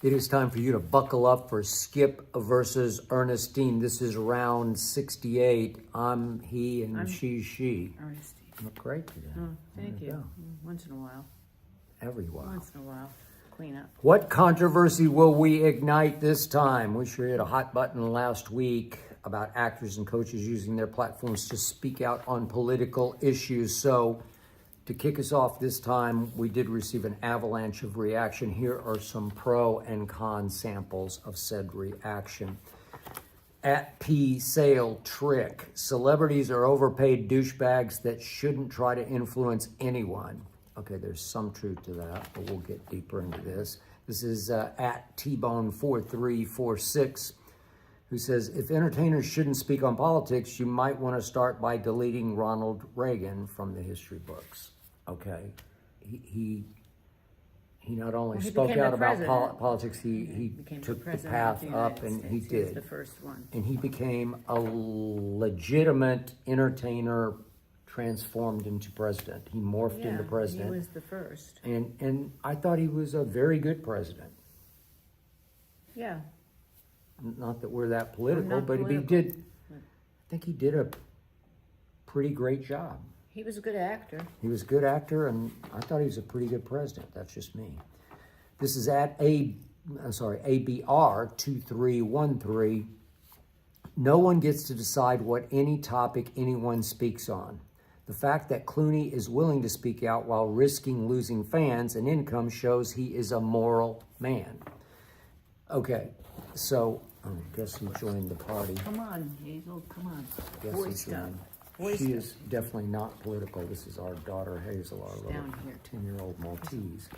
It is time for you to buckle up for Skip versus Ernestine. This is round 68. I'm he and she's she. Ernestine. You look great today. Oh, thank you. Go. Once in a while. Every while. Once in a while. Clean up. What controversy will we ignite this time? We sure hit a hot button last week about actors and coaches using their platforms to speak out on political issues. So to kick us off this time, we did receive an avalanche of reaction. Here are some pro and con samples of said reaction. At P. Sale Trick, celebrities are overpaid douchebags that shouldn't try to influence anyone. Okay, there's some truth to that, but we'll get deeper into this. This is at T-Bone4346, who says, if entertainers shouldn't speak on politics, you might want to start by deleting Ronald Reagan from the history books. Okay, he not only spoke out about politics, he took the path up, and he did. He was the first one. And he became a legitimate entertainer, transformed into president. He morphed into president. He was the first. And I thought he was a very good president. Yeah. Not that we're that political, but political. he did. I think he did a pretty great job. He was a good actor. He was a good actor, and I thought he was a pretty good president. That's just me. This is at ABR2313. No one gets to decide what any topic anyone speaks on. The fact that Clooney is willing to speak out while risking losing fans and income shows he is a moral man. Okay, so I guess he joined the party. Come on, Hazel, come on. Guess Boy he's stuff. joined. Boy She stuff. is definitely not political. This is our daughter Hazel, our little Down here. 10-year-old Maltese,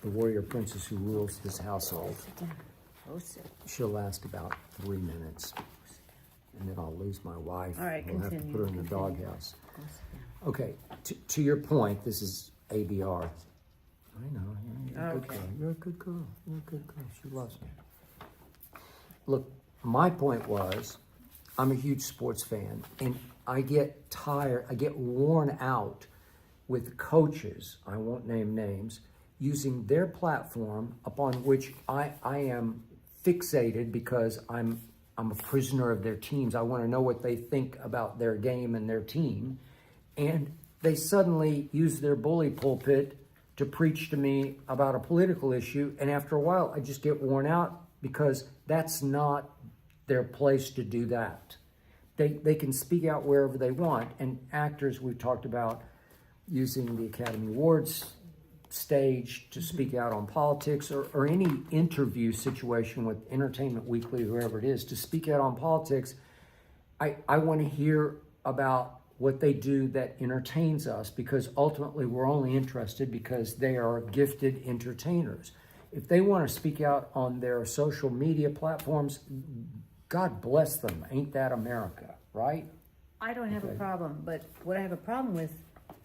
the warrior princess who rules this household. Sit down. Go sit. She'll last about 3 minutes, and then I'll lose my wife. All right, we'll have to continue, put her in the continue. doghouse. Go sit down. Okay, to your point, this is ABR. I know, you're a good Okay. girl. You're a good girl. You're a good girl. She loves me. Look, my point was, I'm a huge sports fan, and I get tired, I get worn out with coaches, I won't name names, using their platform upon which I am fixated because I'm a prisoner of their teams. I want to know what they think about their game and their team. And they suddenly use their bully pulpit to preach to me about a political issue. And after a while, I just get worn out because that's not their place to do that. They can speak out wherever they want. And actors, we've talked about using the Academy Awards stage to speak out on politics, or any interview situation with Entertainment Weekly, whoever it is, to speak out on politics. I want to hear about what they do that entertains us, because ultimately we're only interested because they are gifted entertainers. If they want to speak out on their social media platforms, God bless them. Ain't that America, right? I don't have a problem, but what I have a problem with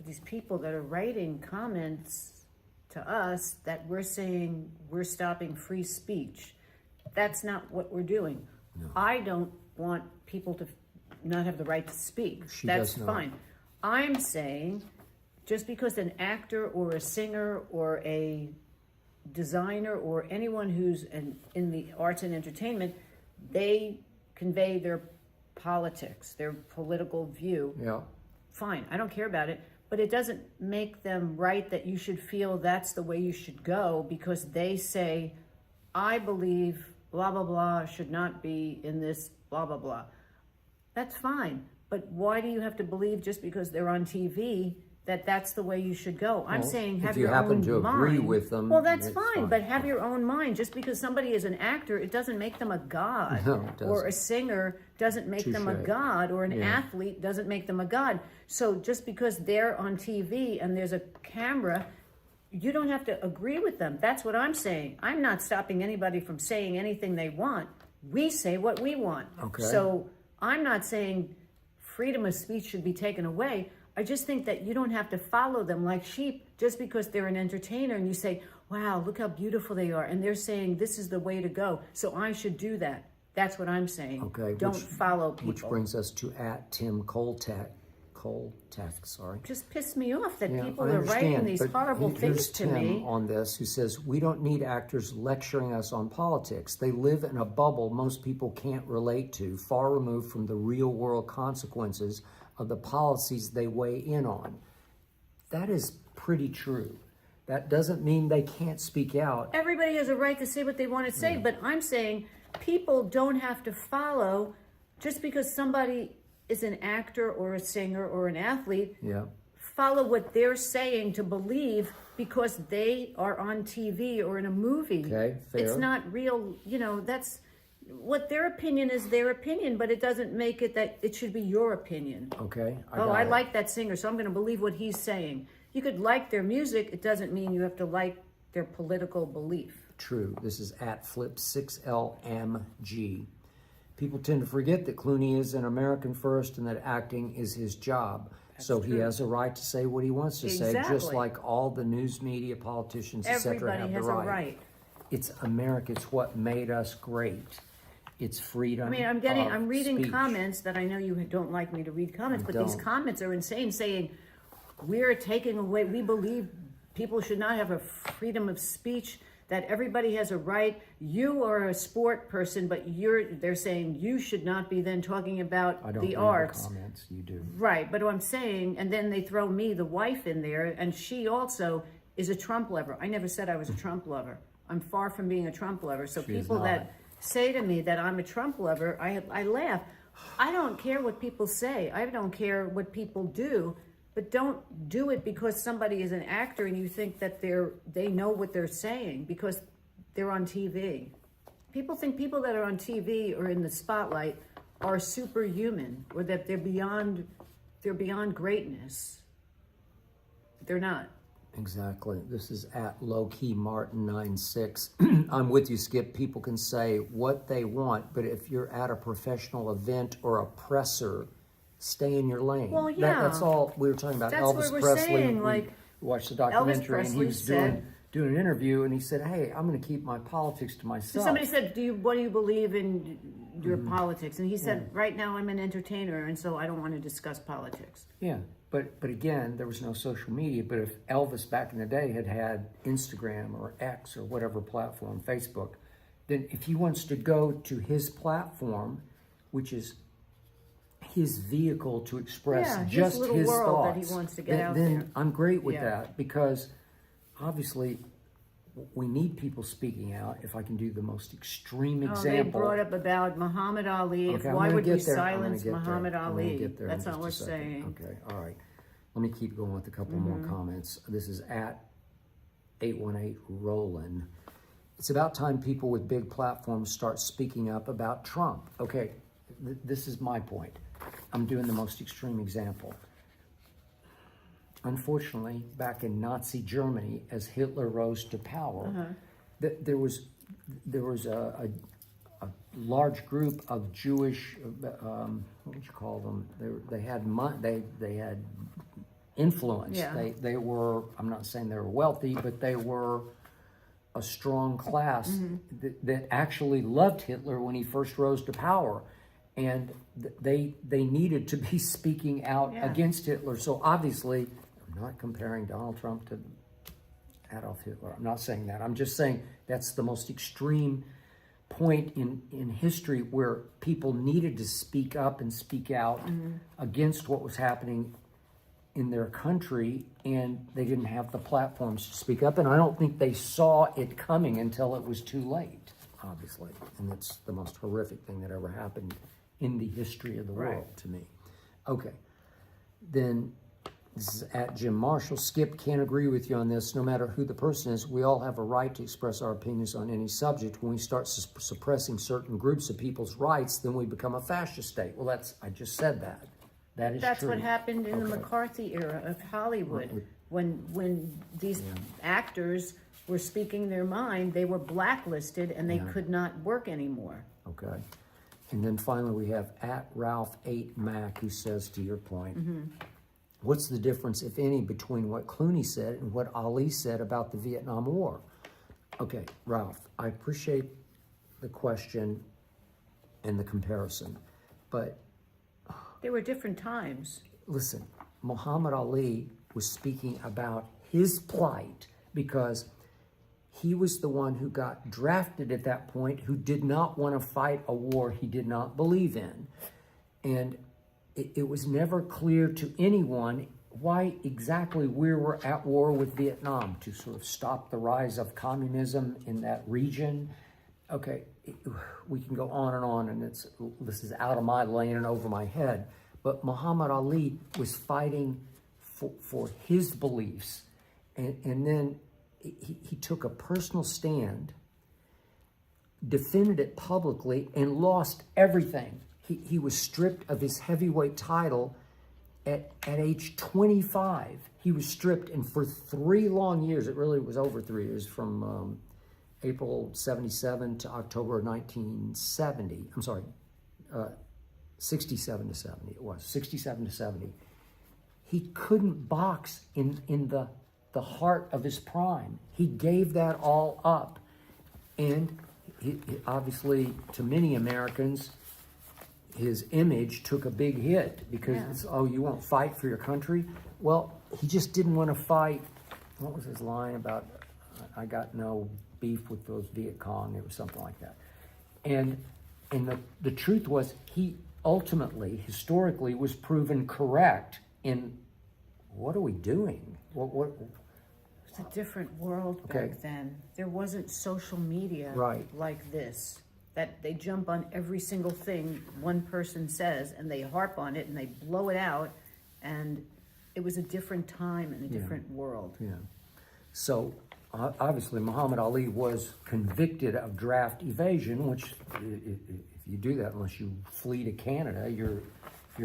these people that are writing comments to us that we're saying we're stopping free speech. That's not what we're doing. No. I don't want people to not have the right to speak. That's fine. I'm saying just because an actor or a singer or a designer or anyone who's in the arts and entertainment, they convey their politics, their political view. Yeah. Fine, I don't care about it, but it doesn't make them right that you should feel that's the way you should go because they say, I believe blah, blah, blah should not be in this blah, blah, blah. That's fine, but why do you have to believe just because they're on TV that that's the way you should go? I'm saying have your own mind. If you happen to agree with them, well, that's fine, but have your own mind. Just because somebody is an actor, it doesn't make them a god. No, it doesn't. Or a singer doesn't make them a god, or an athlete doesn't make them a god. So just because they're on TV and there's a camera, you don't have to agree with them. That's what I'm saying. I'm not stopping anybody from saying anything they want. We say what we want. Okay. So I'm not saying freedom of speech should be taken away. I just think that you don't have to follow them like sheep just because they're an entertainer and you say, wow, look how beautiful they are. And they're saying this is the way to go. So I should do that. That's what I'm saying. Okay. Don't follow people. Which brings us to at Tim Koltek. Cole Taft, sorry. Just pissed me off that Yeah, people I are writing understand, these but horrible here's things to Tim me. on this, who says, we don't need actors lecturing us on politics. They live in a bubble most people can't relate to, far removed from the real world consequences of the policies they weigh in on. That is pretty true. That doesn't mean they can't speak out. Everybody has a right to say what they want to say, but I'm saying people don't have to follow just because somebody is an actor or a singer or an athlete. Yeah. Follow what they're saying to believe because they are on TV or in a movie. Okay, fair. It's not real, that's what their opinion is, their opinion, but it doesn't make it that it should be your opinion. Okay. I like that singer, so I'm going to believe what he's saying. You could like their music, it doesn't mean you have to like their political belief. True. This is at Flip6LMG. People tend to forget that Clooney is an American first and that acting is his job. So he has a right to say what he wants to say, just like all the news media, politicians, etc. Everybody have has the a right. It's America. It's what made us great. It's freedom. I mean, I'm reading speech. comments that I know you don't like me to read comments, but these don't. comments are insane, saying we're taking away, we believe people should not have a freedom of speech, that everybody has a right. You are a sport person, but they're saying you should not be then talking about I don't the read arts. The comments. You do. Right, but what I'm saying, and then they throw me, the wife, in there, and she also is a Trump lover. I never said I was a Trump lover. I'm far from being a Trump lover. So people that say to me that I'm a Trump lover, I laugh. I don't care what people say. I don't care what people do. But don't do it because somebody is an actor and you think that they know what they're saying because they're on TV. People think people that are on TV or in the spotlight are superhuman or that they're beyond greatness. They're not. Exactly. This is at lowkey Martin96. I'm with you, Skip. People can say what they want, but if you're at a professional event or a presser, stay in your lane. Well, yeah. That's all we were talking about. That's Elvis what we're Presley. saying, We like, watched the documentary and he Presley was said- doing an interview and he said, hey, I'm going to keep my politics to myself. Somebody said, what do you believe in your politics? And he said, right now I'm an entertainer and so I don't want to discuss politics. Yeah, but again, there was no social media. But if Elvis back in the day had Instagram or X or whatever platform, Facebook, then if he wants to go to his platform, which is his vehicle to express just little his world thoughts, that he wants to get out then there. I'm great with Yeah. that because obviously we need people speaking out. If I can do the most extreme They example. brought up about Muhammad Ali. Okay, Why would we I'm gonna silence get there. Muhammad I'm gonna Ali? get there in That's not just what we're a second. saying. Okay, all right. Let me keep going with a couple more comments. This is at 818 Roland. It's about time people with big platforms start speaking up about Trump. Okay, this is my point. I'm doing the most extreme example. Unfortunately, back in Nazi Germany, as Hitler rose to power, there was a large group of Jewish, what would you call them? They had influence. Yeah. They were, I'm not saying they were wealthy, but they were a strong class that actually loved Hitler when he first rose to power. And they needed to be speaking out against Hitler. So obviously, I'm not comparing Donald Trump to Adolf Hitler. I'm not saying that. I'm just saying that's the most extreme point in history where people needed to speak up and speak out against what was happening in their country, and they didn't have the platforms to speak up. And I don't think they saw it coming until it was too late, obviously. And that's the most horrific thing that ever happened in the history of the world to me. Okay. Then this is at Jim Marshall. Skip, can't agree with you on this. No matter who the person is, we all have a right to express our opinions on any subject. When we start suppressing certain groups of people's rights, then we become a fascist state. Well, I just said that. That is That's true. what happened in the McCarthy era of Hollywood. When these actors were speaking their mind, they were blacklisted and they could not work anymore. Okay. And then finally we have at Ralph8Mac who says, to your point, what's the difference, if any, between what Clooney said and what Ali said about the Vietnam War? Okay, Ralph, I appreciate the question and the comparison, but They were different times. listen, Muhammad Ali was speaking about his plight because he was the one who got drafted at that point, who did not want to fight a war he did not believe in. And it was never clear to anyone why exactly we were at war with Vietnam, to sort of stop the rise of communism in that region. Okay, we can go on, and this is out of my lane and over my head. But Muhammad Ali was fighting for his beliefs, and then he took a personal stand, defended it publicly, and lost everything. He was stripped of his heavyweight title at age 25. He was stripped, and for 3 long years, it really was over 3 years, from April 77 to October 1970. I'm sorry, 67 to 70 it was, 67 to 70. He couldn't box in the heart of his prime. He gave that all up. And he obviously, to many Americans, his image took a big hit because it's, oh, you won't fight for your country? Well, he just didn't want to fight. What was his line about, I got no beef with those Viet Cong? It was something like that. And the truth was, he ultimately, historically, was proven correct in, what are we doing? What It's a different world back then. There wasn't social media like this, that they jump on every single thing one person says and they harp on it and they blow it out, and it was a different time and a different world. Yeah. So obviously Muhammad Ali was convicted of draft evasion, which if you do that, unless you flee to Canada, you're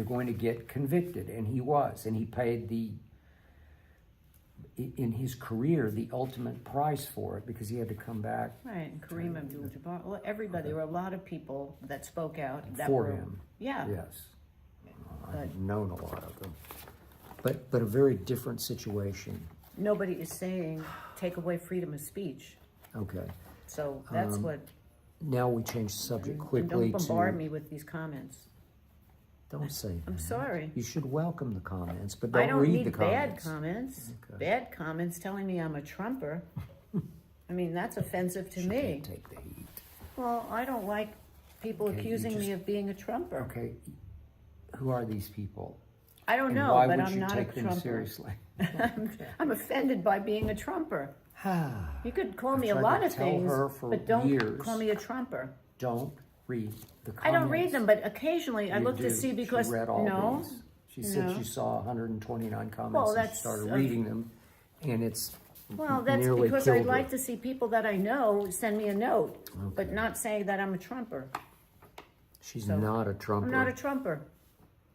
going to get convicted, and he was, and he paid in his career the ultimate price for it, because he had to come back. Right, and Kareem Abdul-Jabbar, well, everybody, there were a lot of people that spoke out that for him. Yeah. Yes. I've known a lot of them. But a very different situation. Nobody is saying take away freedom of speech. Okay. So that's what. Now we change the subject quickly. Don't bombard me with these comments. Don't say that. I'm sorry. You should welcome the comments, but don't read the comments. I don't need bad comments. Okay. Bad comments telling me I'm a Trumper. I mean, that's offensive to me. Can't take the heat. Well, I don't like people accusing me of being a Trumper. Okay. Who are these people? I don't know, but I'm not a Trumper. Why would you take them seriously? I'm offended by being a Trumper. You could call me a lot of things, but don't call me a Trumper. Don't read the comments. I don't read them, but occasionally I look to see, because she read all these. She said she saw 129 comments and she started reading them, and it's that's because I like to see people that I know send me a note, but not saying that I'm a Trumper. She's not a Trumper. I'm not a Trumper.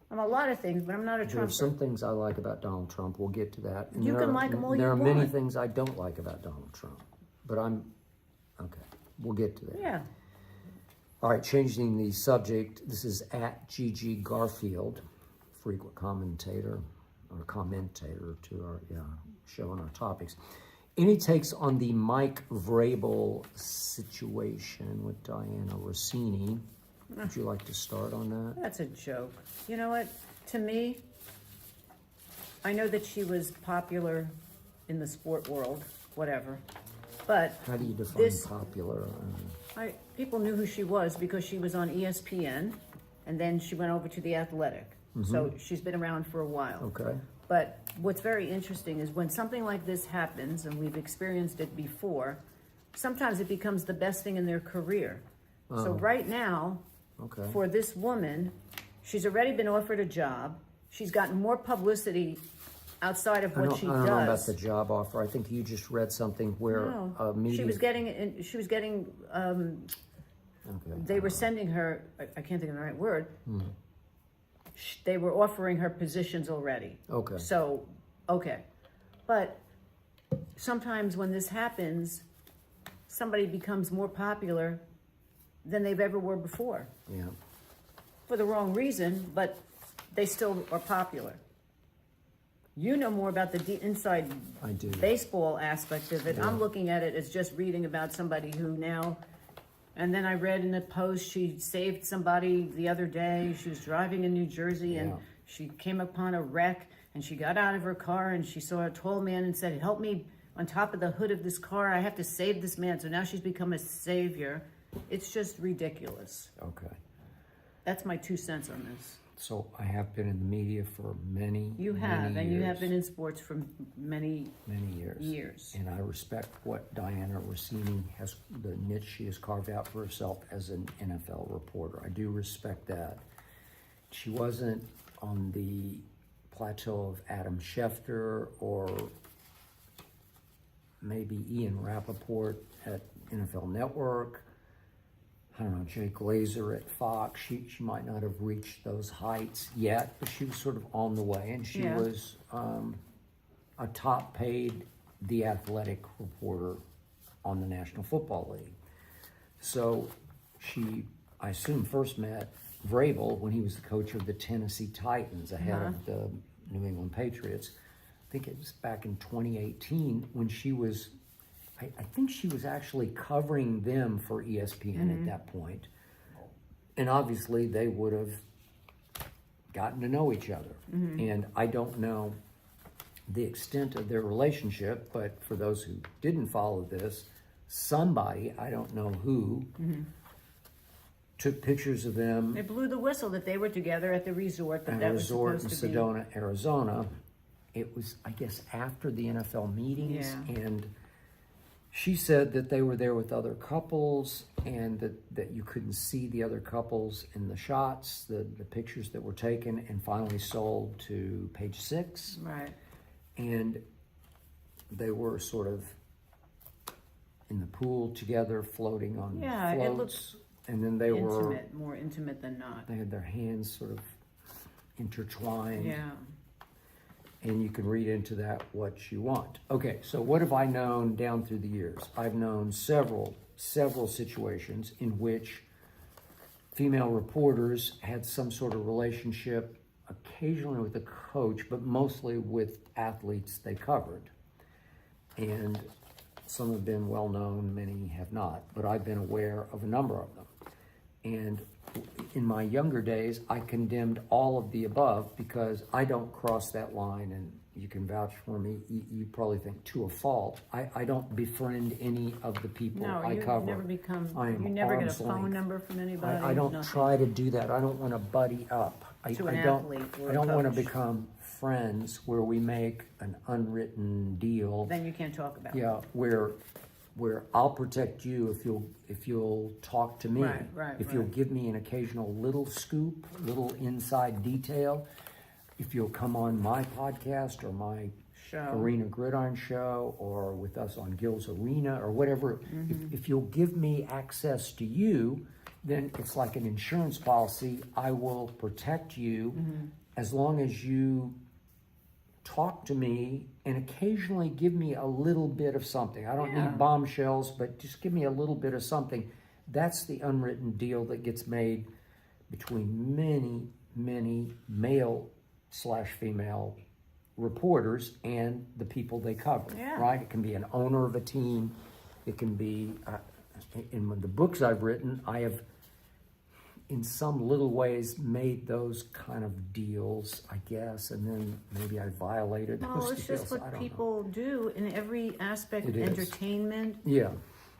I'm a lot of things, but I'm not a Trumper. There are some things I like about Donald Trump. We'll get to that. And you can like them all you want. There are many things I don't like about Donald Trump, but we'll get to that. Yeah. All right, changing the subject. This is at Gigi Garfield, frequent commentator to our show and our topics. Any takes on the Mike Vrabel situation with Diana Rossini? Would you like to start on that? That's a joke. You know what? To me, I know that she was popular in the sport world, whatever. But how do you define popular? People knew who she was because she was on ESPN, and then she went over to The Athletic. Mm-hmm. So she's been around for a while. Okay. But what's very interesting is when something like this happens, and we've experienced it before, sometimes it becomes the best thing in their career. So right now, for this woman, she's already been offered a job. She's gotten more publicity outside of what she does. I don't know about the job offer. I think you just read something where media. She was getting. They were sending her. I can't think of the right word. They were offering her positions already. Okay. So, but sometimes when this happens, somebody becomes more popular than they've ever were before. Yeah. For the wrong reason, but they still are popular. You know more about the inside baseball aspect of it. Yeah. I'm looking at it as just reading about somebody who now, and then I read in a post she saved somebody the other day. She was driving in New Jersey and she came upon a wreck and she got out of her car and she saw a tall man and said, help me on top of the hood of this car. I have to save this man. So now she's become a savior. It's just ridiculous. Okay. That's my 2 cents on this. So I have been in the media for many, You have, many and years. you have been in sports for many years. years. And I respect what Diana Rossini has, the niche she has carved out for herself as an NFL reporter. I do respect that. She wasn't on the plateau of Adam Schefter or maybe Ian Rappaport at NFL Network. I don't know, Jay Glazer at Fox. She might not have reached those heights yet, but she was sort of on the way, and she was a top-paid The Athletic reporter on the National Football League. So she, I assume, first met Vrabel when he was the coach of the Tennessee Titans ahead of the New England Patriots. I think it was back in 2018 when she was, I think she was actually covering them for ESPN at that point. And obviously they would have gotten to know each other. And I don't know the extent of their relationship, but for those who didn't follow this, somebody, I don't know who, took pictures of them. They blew the whistle that they were together at the resort, but At that a was resort supposed in to be. Sedona, Arizona. It was, I guess, after the NFL meetings, and she said that they were there with other couples, and that you couldn't see the other couples in the shots, the pictures that were taken, and finally sold to Page Six. Right. And they were sort of in the pool together, floating on It floats, looks and then they were intimate, more intimate than not. they had their hands sort of intertwined. Yeah. And you can read into that what you want. Okay, so what have I known down through the years? I've known several situations in which female reporters had some sort of relationship, occasionally with a coach, but mostly with athletes they covered. And some have been well known, many have not, but I've been aware of a number of them. And in my younger days, I condemned all of the above because I don't cross that line, and you can vouch for me, you probably think to a fault. I don't befriend any of the people I cover. Never become, I am you never get a arm's phone length. number from anybody? I don't nothing. try to do that. I don't want to buddy up. To I an don't, athlete or I a don't want to coach. become friends where we make an unwritten deal. Then you can't talk about it. Yeah, where I'll protect you if you'll talk to me. Right, if right. you'll give me an occasional little scoop, little inside detail. If you'll come on my podcast or my Show. Arena Gridiron show or with us on Gil's Arena or whatever, if you'll give me access to you, then it's like an insurance policy. I will protect you as long as you talk to me and occasionally give me a little bit of something. I don't need bombshells, but just give me a little bit of something. That's the unwritten deal that gets made between many male/female reporters and the people they cover, right? It can be an owner of a team. It can be, in the books I've written, I have in some little ways made those kind of deals, I guess, and then maybe I violated those Well, it's deals. just I what don't people do in every aspect It of is. entertainment. Yeah,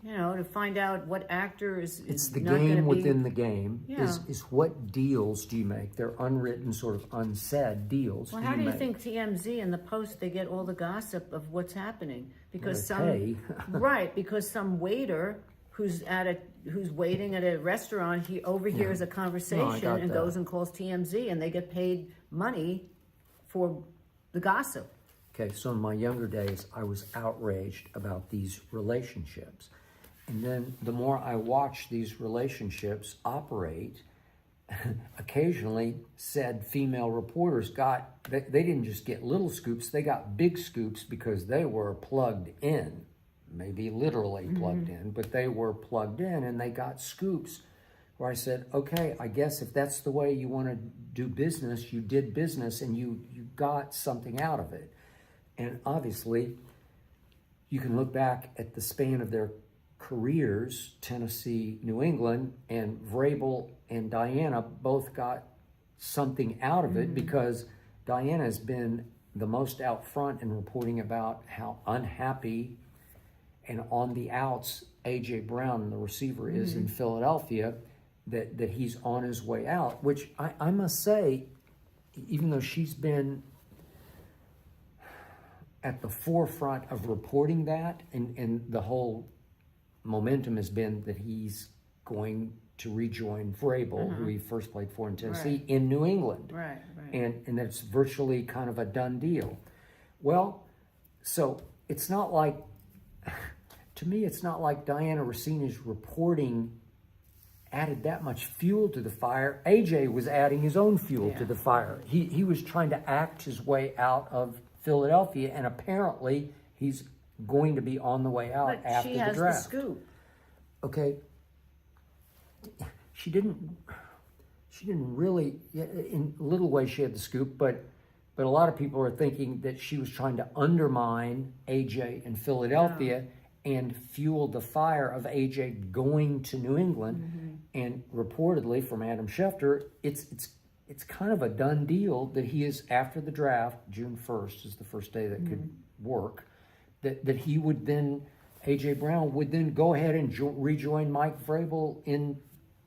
You know, to find out what actor is it's the not gonna game be, within the game. Yeah. Is what deals do you make? They're unwritten, sort of unsaid deals. Well, do how do you make? think TMZ and the Post, they get all the gossip of what's happening? Because Well, they right, because some waiter who's waiting at a restaurant, he overhears a conversation got and that. goes and calls TMZ, and they get paid money for the gossip. Okay, so in my younger days, I was outraged about these relationships. And then the more I watched these relationships operate, occasionally said female reporters they didn't just get little scoops, they got big scoops because they were plugged in. Maybe literally plugged in, but they were plugged in and they got scoops where I said, okay, I guess if that's the way you want to do business, you did business and you got something out of it. And obviously, you can look back at the span of their careers, Tennessee, New England, and Vrabel and Diana both got something out of it because Diana has been the most out front in reporting about how unhappy and on the outs A.J. Brown, the receiver, is in Philadelphia, that he's on his way out, which I must say, even though she's been at the forefront of reporting that, and the whole momentum has been that he's going to rejoin Vrabel, who he first played for in Tennessee, in New England. Right. And that's virtually kind of a done deal. Well, so it's not like, to me, it's not like Diana Rossini's reporting added that much fuel to the fire. AJ was adding his own fuel to the fire. He was trying to act his way out of Philadelphia, and apparently he's going to be on the way out But after she the has draft. the scoop. Okay. She didn't really, in little ways she had the scoop, but a lot of people are thinking that she was trying to undermine AJ in Philadelphia and fuel the fire of AJ going to New England. And reportedly from Adam Schefter, it's kind of a done deal that he is, after the draft, June 1st is the first day that could work, that he would then, AJ Brown would then go ahead and rejoin Mike Vrabel in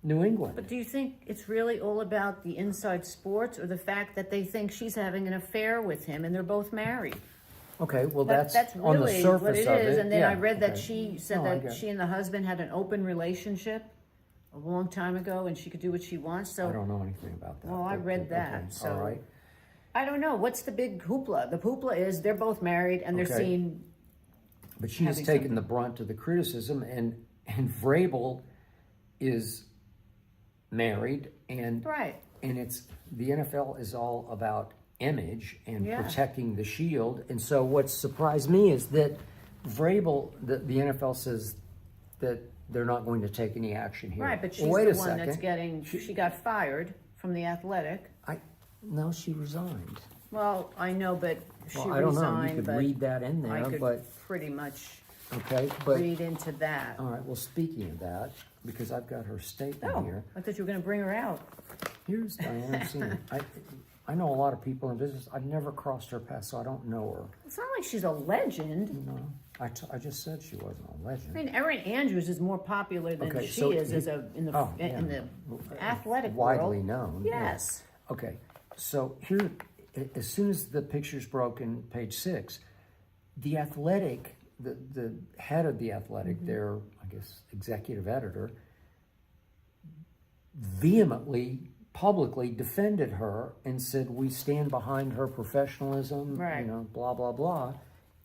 New England. But do you think it's really all about the inside sports, or the fact that they think she's having an affair with him and they're both married? Okay, well That's on the really surface what it of is. it. And then yeah, I read that okay. she said No, I that get she it. and the husband had an open relationship a long time ago, and she could do what she wants. So I don't know anything about that. Well, I but- read okay, that, so- all right. I don't know. What's the big hoopla? The hoopla is they're both married and they're Okay. seen. But she has having taken something. the brunt of the criticism, and Vrabel is married, and Right. it's the NFL is all about image and Yeah. protecting the shield. And so what surprised me is that Vrabel, the NFL says that they're not going to take any action here. Right, but she's Well, wait the a one second. that's getting. She got fired from the Athletic. No, she resigned. Well, I know, but she Well, I don't know. resigned. You could but read that in I there, could but pretty much okay. But read into that. all right. Well, speaking of that, because I've got her statement Oh, here. I thought you were going to bring her out. Here's Diana Rossini. I know a lot of people in business. I've never crossed her path, so I don't know her. It's not like she's a legend. No, I just said she wasn't a legend. I mean, Erin Andrews is more popular than Okay, she so is he- as in the oh, in yeah. the athletic Widely world. known. yeah. Yes. Okay, so here, as soon as the picture's broken, page 6, the Athletic, the head of the Athletic, their, I guess, executive editor, vehemently, publicly defended her and said, we stand behind her professionalism, Right. blah, blah, blah.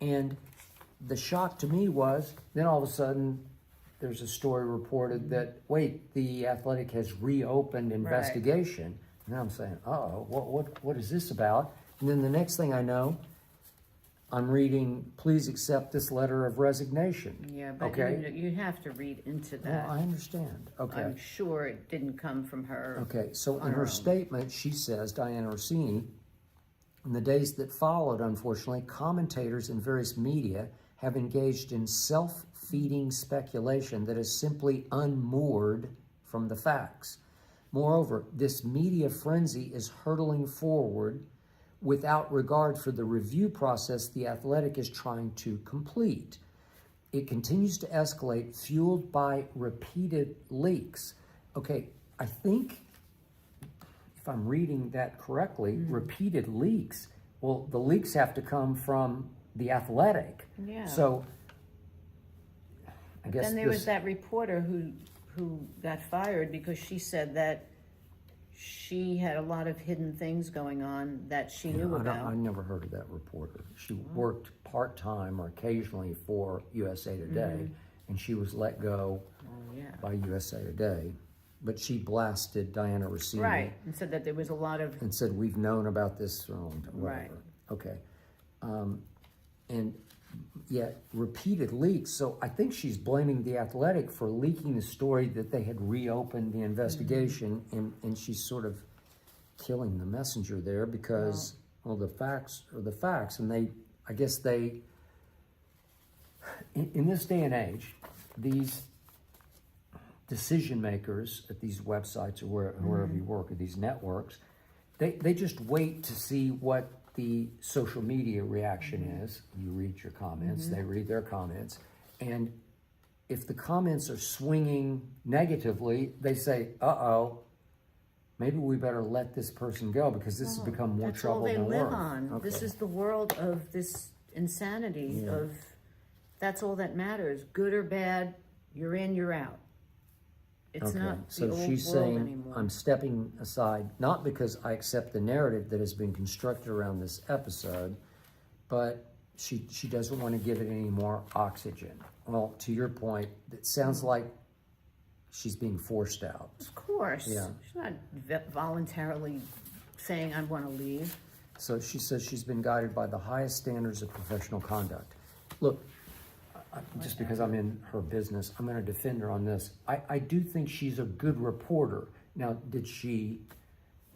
And the shock to me was, then all of a sudden, there's a story reported that, wait, the Athletic has reopened investigation. And I'm saying, uh-oh, what is this about? And then the next thing I know, I'm reading, please accept this letter of resignation. Yeah, but Okay. you have to read into that. Well, I understand. Okay. I'm sure it didn't come from her. Okay, so on in her her own. statement, she says, Diana Rossini, in the days that followed, unfortunately, commentators in various media have engaged in self-feeding speculation that is simply unmoored from the facts. Moreover, this media frenzy is hurtling forward without regard for the review process the Athletic is trying to complete. It continues to escalate, fueled by repeated leaks. Okay, I think, if I'm reading that correctly, repeated leaks. Well, the leaks have to come from the Athletic. Yeah. So, I guess Then there was that reporter who got fired because she said that she had a lot of hidden things going on that she knew about. I never heard of that reporter. She worked part-time or occasionally for USA Today, and she was let go by USA Today. But she blasted Diana Rossini. Right, and said that there was a lot of. And said, we've known about this for a long time. Right. Okay. And yet, repeated leaks. So I think she's blaming the Athletic for leaking the story that they had reopened the investigation, and she's sort of killing the messenger there because, well, the facts are the facts. And I guess in this day and age, these decision makers at these websites or wherever you work, at these networks, they just wait to see what the social media reaction is. You read your comments, they read their comments, and if the comments are swinging negatively, they say, uh-oh, maybe we better let this person go because this has become more trouble than worth. That's all they live on. Okay. This is the world of this insanity of, that's all that matters. Good or bad, you're in, you're out. It's not the old she's world saying, anymore. I'm stepping aside, not because I accept the narrative that has been constructed around this episode, but she doesn't want to give it any more oxygen. Well, to your point, it sounds like she's being forced out. Of course. Yeah. She's not voluntarily saying, I want to leave. So she says she's been guided by the highest standards of professional conduct. Look, just because I'm in her business, I'm going to defend her on this. I do think she's a good reporter. Now, did she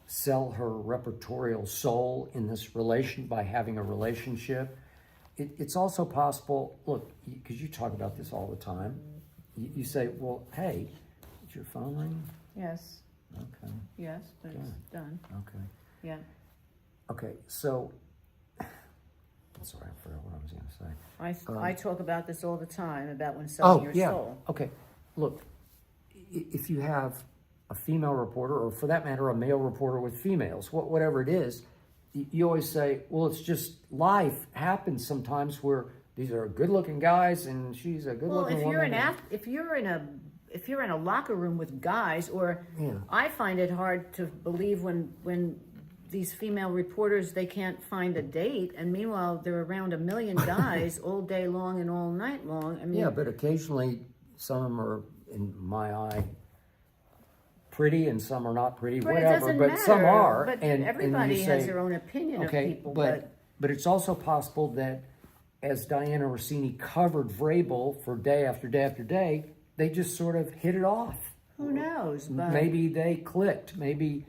sell her reportorial soul in this relation by having a relationship? It's also possible, look, because you talk about this all the time. You say, well, hey, is your phone ringing? Yes. Okay. Yes, but it's done. Okay. Yeah. Okay, so, sorry, I forgot what I was going to say. I talk about this all the time, about when selling your soul. Okay, look, if you have a female reporter, or for that matter, a male reporter with females, whatever it is, you always say, well, it's just life happens sometimes where these are good-looking guys and she's a good-looking woman. If you're in a locker room with guys, or I find it hard to believe when these female reporters, they can't find a date, and meanwhile they're around a million guys all day long and all night long. I mean, yeah, but occasionally some of them are, in my eye, pretty and some are not pretty, but whatever, it doesn't but matter. some are. But and everybody you has say, their own opinion of people. But it's also possible that as Diana Rossini covered Vrabel for day after day after day, they just sort of hit it off. Who knows? But maybe they clicked. Maybe,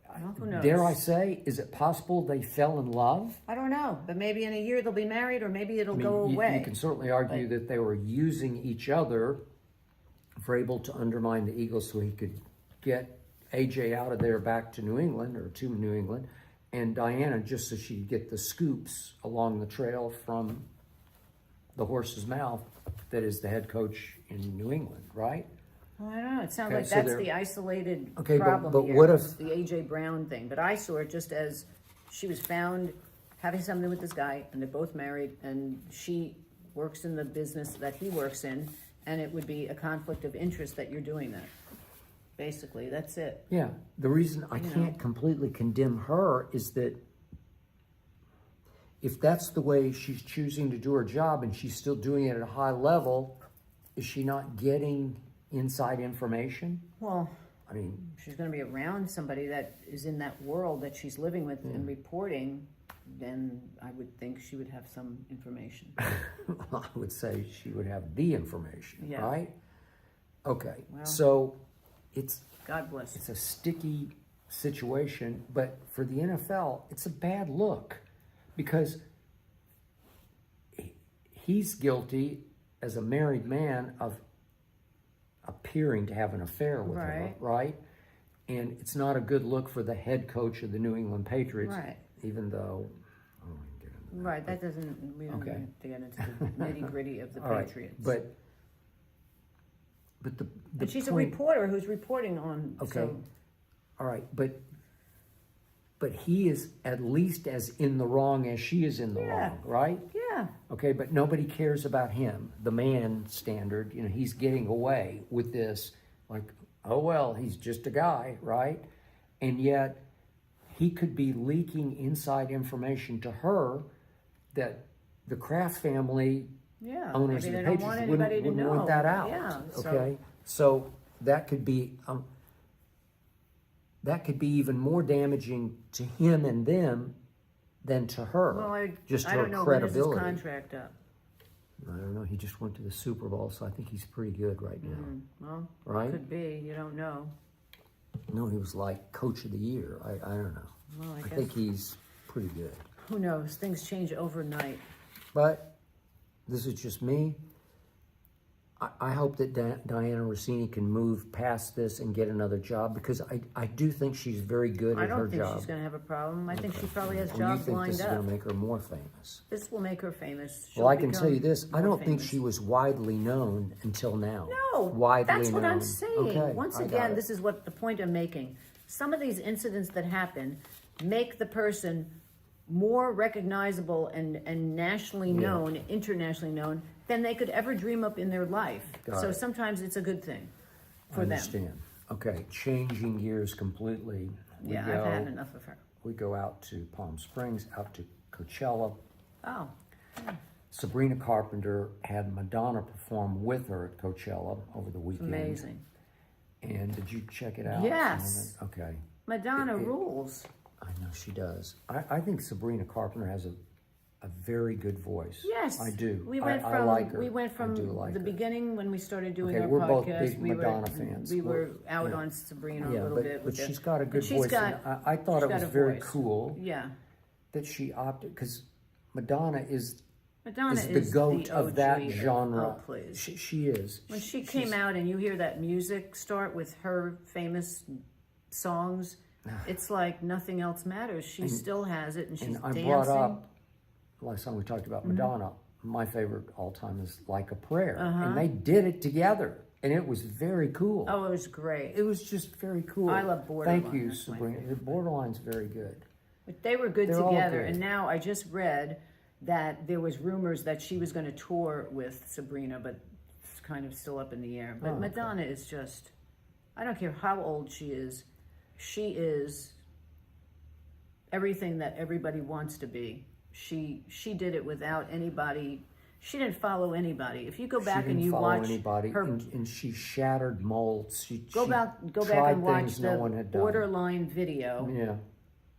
well, who knows? dare I say, is it possible they fell in love? I don't know. But maybe in a year they'll be married, or maybe it'll go away. You can certainly argue that they were using each other, Vrabel, to undermine the Eagles so he could get AJ out of there back to New England, or to New England, and Diana just so she could get the scoops along the trail from the horse's mouth that is the head coach in New England, right? Well, I don't know. It sounds Okay, like so that's they're- the isolated Okay, problem but here. what if- the AJ Brown thing? But I saw it just as she was found having something with this guy, and they're both married, and she works in the business that he works in, and it would be a conflict of interest that you're doing that. Basically, that's it. Yeah, the reason I can't completely condemn her is that if that's the way she's choosing to do her job and she's still doing it at a high level, is she not getting inside information? Well, I mean, she's going to be around somebody that is in that world that she's living with and reporting, then I would think she would have some information. I would say she would have the information, Yeah. right? Okay, Well, so it's God bless. a sticky situation, but for the NFL, it's a bad look because he's guilty as a married man of appearing to have an affair with her, right? And it's not a good look for the head coach of the New England Patriots, Right. even though, I don't want to get into that. Right, that doesn't, we don't Okay. need to get into the nitty gritty of the All right, Patriots. but the and she's point, a reporter who's reporting on, okay, so, all right, but he is at least as in the wrong as she is in the wrong, right? yeah. Okay, but nobody cares about him, the man standard. You know, he's getting away with this, like, oh well, he's just a guy, right? And yet, he could be leaking inside information to her that the Kraft family Yeah, owners maybe of they the don't want Patriots anybody to wouldn't know. want that out. Yeah, so- Okay, so that could be even more damaging to him and them than to her. Well, just I her don't know, when is his credibility. contract up? I don't know. He just went to the Super Bowl, so I think he's pretty good right now. Well, Right? could be, you don't know. No, he was like Coach of the Year. I don't know. Well, I I guess, think he's pretty good. who knows, things change overnight. But this is just me. I hope that Diana Rossini can move past this and get another job, because I do think she's very good I at her don't think job. she's going to have a problem. I think she probably has And you jobs think lined this is up. going to make her more famous? This will make her famous. Well, I She'll can tell you become this. I more don't think famous. she was widely known until now. No, widely that's what I'm known. saying. Okay, Once I got again, it. this is what the point I'm making. Some of these incidents that happen make the person more recognizable and nationally known, internationally known, than they could ever dream up in their life. Got So it. sometimes it's a good thing for I them. understand. Okay, changing gears completely. Yeah, I've had enough of her. We go out to Palm Springs, out to Coachella. Oh, Sabrina Carpenter had Madonna perform with her at Coachella over the weekend. amazing. And did you check it out? Yes. Okay. Madonna rules. I know she does. I think Sabrina Carpenter has a very good voice. Yes, I do. We went I from like her. we went I from do like the her. beginning when we started doing Okay, our we're podcast. both big we Madonna were, fans. We were We're- out yeah. on Sabrina a Yeah, little bit. but with she's got a good she's voice. got- and I thought she's it got was a very voice. cool Yeah, that she opted, because Madonna is Madonna the goat the of that OG genre. Oh, please. She is. When she came out and you hear that music start with her famous songs, it's like nothing else matters. She still has it, and she's And I dancing. brought up, last time we talked about Madonna, my favorite all time is Like a Prayer. And they did it together. And it was very cool. Oh, it was great. It was just very cool. I love Borderline. Thank you, That's my Sabrina. favorite. Borderline's very good. But they were good They're all together, good. and now I just read that there was rumors that she was going to tour with Sabrina, but it's kind of still up in the air. But Madonna is just, I don't care how old she is everything that everybody wants to be. She did it without anybody. She didn't follow anybody. If you go back She and didn't you follow watch anybody, her, and she shattered molds. She go back tried and watch things no one the had done. Borderline video. Yeah.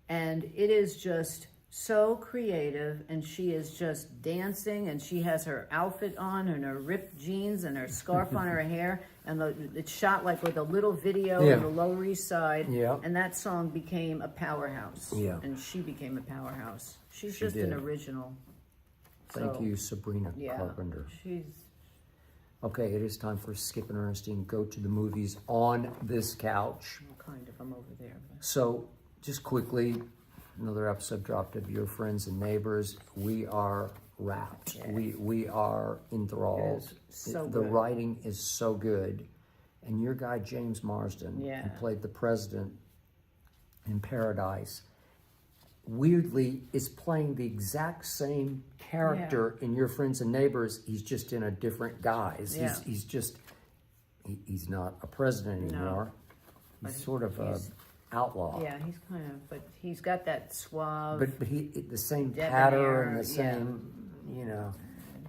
And it is just so creative, and she is just dancing, and she has her outfit on and her ripped jeans and her scarf on her hair, and it's shot like with a little video Yeah. on the Lower East Side. Yeah. And that song became a powerhouse. Yeah. And she became a powerhouse. She's She just did. an original. Thank So, you, Sabrina Yeah. Carpenter. She's Okay, it is time for Skip and Ernestine go to the movies on this couch. kind of, I'm over there. But. So, just quickly, another episode dropped of Your Friends and Neighbors. We are wrapped. Yeah. We are enthralled. It is so The good. writing is so good. And your guy, James Marsden, Yeah. who played the president in Paradise, weirdly is playing the exact same character in Your Friends and Neighbors. He's just in a different guise. Yeah. He's not a president anymore. He's sort of a outlaw. Yeah, he's kind of, but he's got that suave But the same Debonair, patter and the yeah. same,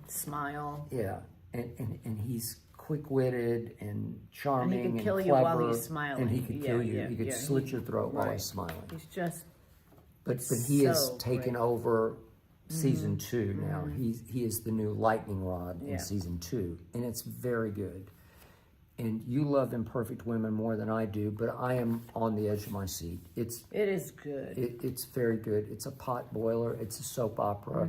smile. yeah. And he's quick-witted and charming and kill you clever, while he's smiling. and he could kill you. Yeah, he could yeah, slit your throat while right. he's smiling. He's just But he has so taken great. over season 2 now. He is the new lightning rod Yeah. in season 2, and it's very good. And you love Imperfect Women more than I do, but I am on the edge of my seat. it is good. It's very good. It's a pot boiler. It's a soap opera,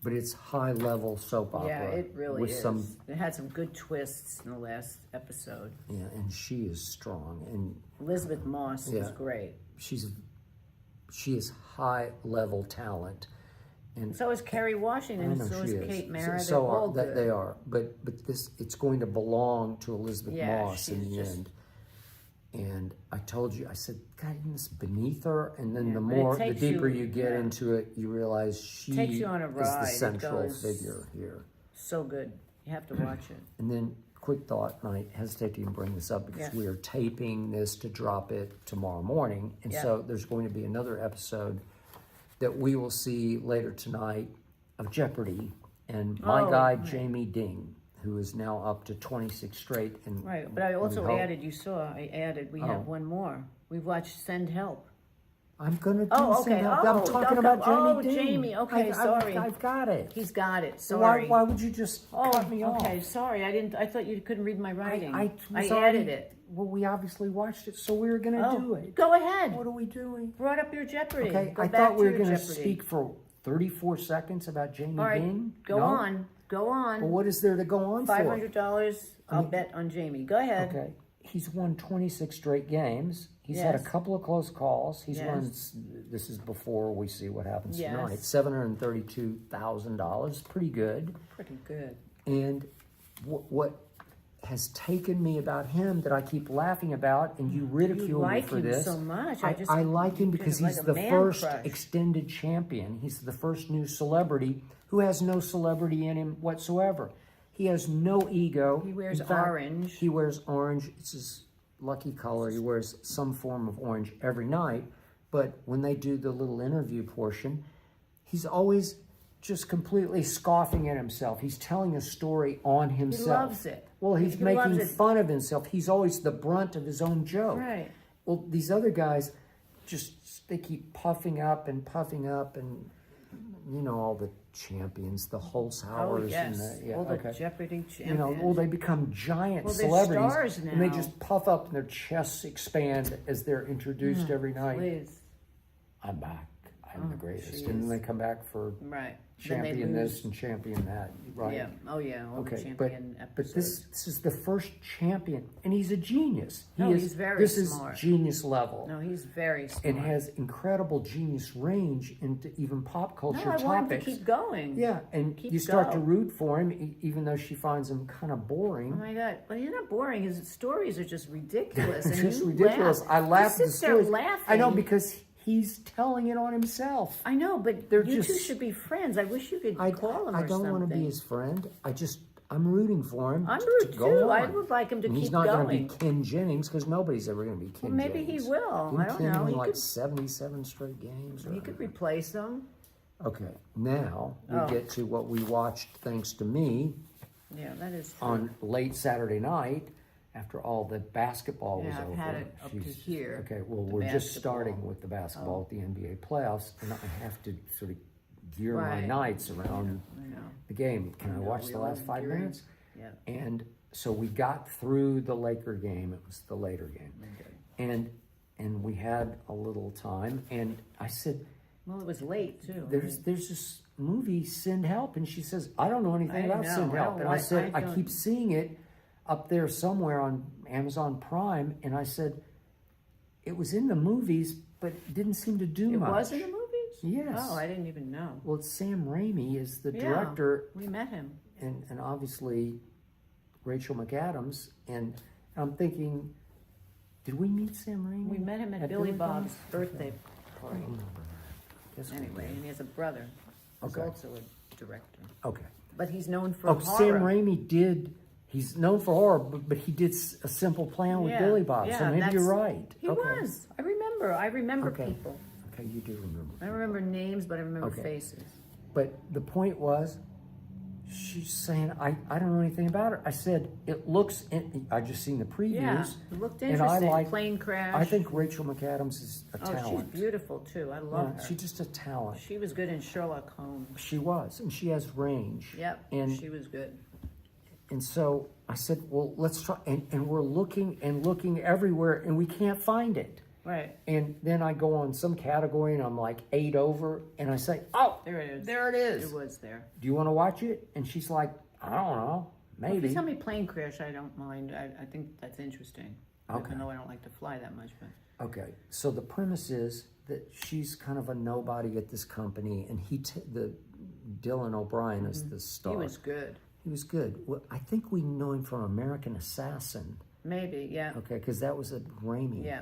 but it's high level soap opera. Yeah, it really with is. Some, It had some good twists in the last episode. yeah, and she is strong, and Elizabeth Moss is Yeah. great. she is high level talent. And So is Kerry Washington, I know and so she is is. Kate Mara. So They're all that good. they are, but it's going to belong to Elizabeth Yeah, Moss in she's the just- end. And I told you, I said, God, isn't this beneath her? And then Yeah, the but it more, the takes deeper you- you get yeah. into it, you realize she Takes you on a is ride. the It central goes- figure here. So good. You have to watch it. And then, quick thought, and I hesitate to even bring this up because Yeah. we are taping this to drop it tomorrow morning. And Yeah. so there's going to be another episode that we will see later tonight of Jeopardy. And my guy, right. Jamie Ding, who is now up to 26 straight. And Right, but I also we hope- added, we have one more. We've watched Send Help. I'm going to do Oh, some okay. help. Oh, I'm talking okay. about Jamie Oh, Ding. Jamie. Okay, sorry. I've got it. He's got it. So Sorry. why would you just cut me off? Okay, sorry. I thought you couldn't read my writing. I was added already- it. Well, we obviously watched it, so we were going to do it. Go ahead. What are we doing? Brought up your Jeopardy. Okay, Go I back thought we were your going to Jeopardy. speak for 34 seconds about Jamie All right, Ding. go No? on. Go on. Well, what is there to go on for? $500 I'll bet on Jamie. Go ahead. Okay. He's won 26 straight games. He's had a couple of close calls. He's won, this is before we see what happens tonight, $732,000. Pretty good. Pretty good. And what has taken me about him that I keep laughing about, and you ridicule me for this. You like him so much. I like him because he's the first crush. extended champion. He's the first new celebrity who has no celebrity in him whatsoever. He has no ego. He wears In fact, orange. He wears orange. It's his lucky color. He wears some form of orange every night. But when they do the little interview portion, he's always just completely scoffing at himself. He's telling a story on himself. He loves it. Well, he's He making loves it. fun of himself. He's always the brunt of his own joke. Right. Well, these other guys, they keep puffing up and, you know, all the champions, the Holzhauers. Oh, yes. And All the Jeopardy champions. You know, well, they become giant Well, they're celebrities. stars now. And they just puff up and their chests expand as they're introduced every night. Please. I'm back. I'm the greatest. jeez. And then they come back for Right. Then they champion this lose. and champion that. Right. Yeah. Oh, yeah. All the Okay, but champion but episodes. this is the first champion, and he's a genius. He's very This smart. is genius level, No, he's very smart. and has incredible genius range into even pop culture No, I topics. want him to keep going. Yeah, and Keep you start to going. root for him, even though she finds him kind of boring. Oh my God! But he's not boring. His stories are just ridiculous. And Just you ridiculous. Laugh. I laugh You at the sit there stories. laughing. I know, because he's telling it on himself. I know, but They're you two just- should be friends. I wish you could call him. I or don't want to something. be his friend. I'm rooting for him. I'm to rooting go too. I on. would like him to And keep he's not going. going to be Ken Jennings, because nobody's ever going to be Ken Well, maybe Jennings. he will. Didn't I don't Ken know. win He like could- 77 straight games. He could replace them. Okay, now we Oh. get to what we watched, thanks to me, Yeah, that is true. on late Saturday night after all the basketball was Yeah, I've over. had it up to here, Okay, well, the we're just basketball. starting with the basketball at the NBA playoffs, and I have to sort of gear my Right. nights around I know. the game. Can I watch we the all last 5 gearing. minutes? Yeah. And so we got through the Laker game. It was the later game. And we had a little time, and I said, Well, it was late too. there's this movie, Send Help, and she says, I don't know anything I about know, Send I Help. don't And I like- said, I I don't- keep seeing it up there somewhere on Amazon Prime, and I said, it was in the movies, but it didn't seem to do It much. was in the movies? Yes. Oh, I didn't even know. Well, it's Sam Raimi is the Yeah, director, we met him. and obviously Rachel McAdams, and I'm thinking, did we meet Sam Raimi? We met him at Billy Bob's birthday party. Guess we Anyway, did. and he has a brother who's Okay. also a director. Okay. But he's known for Oh, horror. Sam Raimi did. He's known for horror, but he did A Simple Plan with Yeah, Billy Bob. yeah, So maybe that's- you're right. He Okay. was. I remember Okay. people. Okay, you do remember. I don't remember names, but I remember Okay. faces. But the point was, she's saying, I don't know anything about it. I said, it looks, I just seen the previews. Yeah, it looked and I interesting. like, Plane crash. I think Rachel McAdams is a Oh, she's talent. beautiful too. I love Yeah, her. she's just a talent. She was good in Sherlock Holmes. She was, and she has range. Yep, And she was good. And so I said, well, let's try. And we're looking and looking everywhere, and we can't find it. Right. And then I go on some category, and I'm like 8 over, and I say, oh, There it is. there it is. It was there. Do you want to watch it? And she's like, I don't know, If you maybe. tell me plane crash, I don't mind. I think that's interesting. Okay. Even though I don't like to fly that much, but Okay, so the premise is that she's kind of a nobody at this company, and the Dylan O'Brien is the star. he was good. He was good. Well, I think we know him from American Assassin. Maybe, yeah. Okay, because that was a Raimi. Yeah.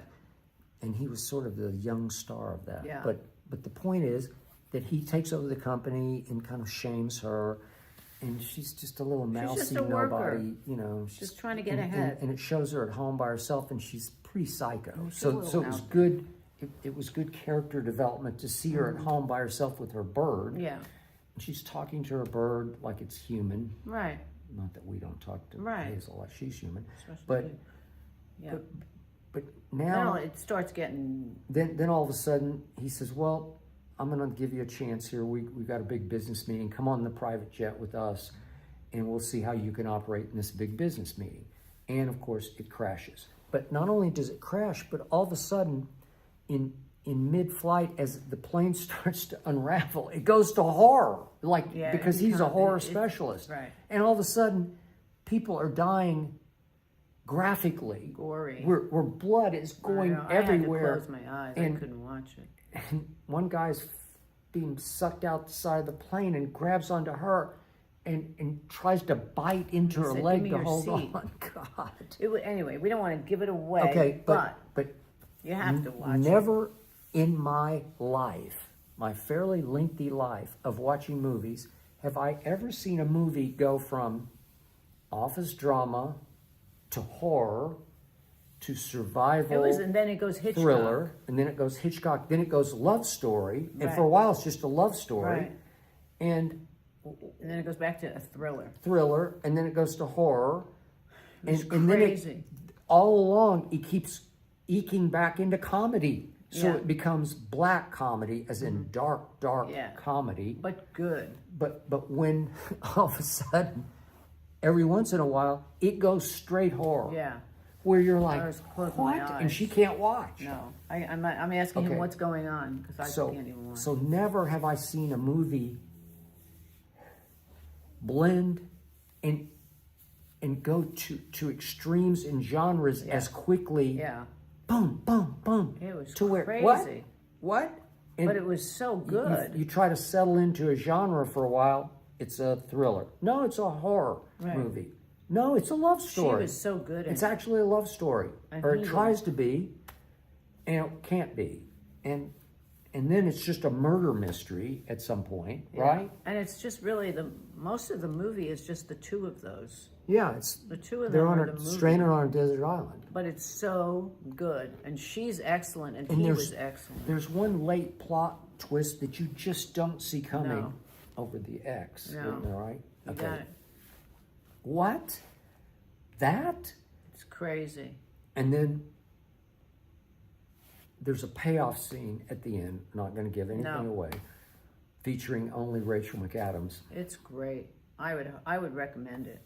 And he was sort of the young star of that. Yeah. But the point is that he takes over the company and kind of shames her, and she's just a little mousy just a worker. nobody, you know. Just trying to get and- ahead. And it shows her at home by herself, and she's pretty psycho. she's a So little it was out good. It was good character development to see her at home by herself with her bird. Yeah. And she's talking to her bird like it's human. Right. Not that we don't talk to Right. Hazel like she's human. Especially But you. Yeah. but Now now it starts getting. then all of a sudden he says, well, I'm going to give you a chance here. We've got a big business meeting. Come on the private jet with us, and we'll see how you can operate in this big business meeting. And of course it crashes. But not only does it crash, but all of a sudden in mid-flight, as the plane starts to unravel, it goes to horror, like Yeah, because it he's a becomes- horror it- specialist. right. And all of a sudden, people are dying graphically, Gory. where blood is going everywhere. I had to close my eyes. I couldn't watch it. And one guy's being sucked out the side of the plane and grabs onto her and tries to bite into her said, leg "Give me to your hold seat." on. God. Anyway, we don't want to give it away. Okay, but you have to watch it. never in my life, my fairly lengthy life of watching movies, have I ever seen a movie go from office drama to horror to survival, and then it goes Hitchcock. thriller, and then it goes Hitchcock, then it goes love story, and Right. for a while it's just a love story, Right. and And then it goes back to a thriller. and then it goes to horror, It's and then crazy. all along it keeps eking back into comedy, so Yeah. it becomes black comedy, as in dark Yeah. comedy. But good. But when all of a sudden, every once in a while, it goes straight horror. Yeah. Where you're like, I was closing my what? eyes. And she can't watch. No. I'm asking him Okay. what's going on because I can't even watch. So never have I seen a movie blend and go to extremes in genres as quickly. Yeah. Boom, boom, boom. It was to where crazy. what? And But it was so good. You try to settle into a genre for a while. It's a thriller. No, it's a horror movie. No, it's a love story. She was so good at It's it. actually a love story, And or he it tries to be, and it can't be, and then it's just a murder mystery at some point, Yeah. right? And it's just really most of the movie is just the two of those. Yeah, it's The two of they're them on are a the movie. stranded on a desert island. But it's so good. And she's excellent and And he there's- was excellent. There's one late plot twist that you just don't see coming No. over the X, No. isn't there, right? You got it. What? That? It's crazy. And then there's a payoff scene at the end, not going to give anything No. away, featuring only Rachel McAdams. It's great. I would recommend it.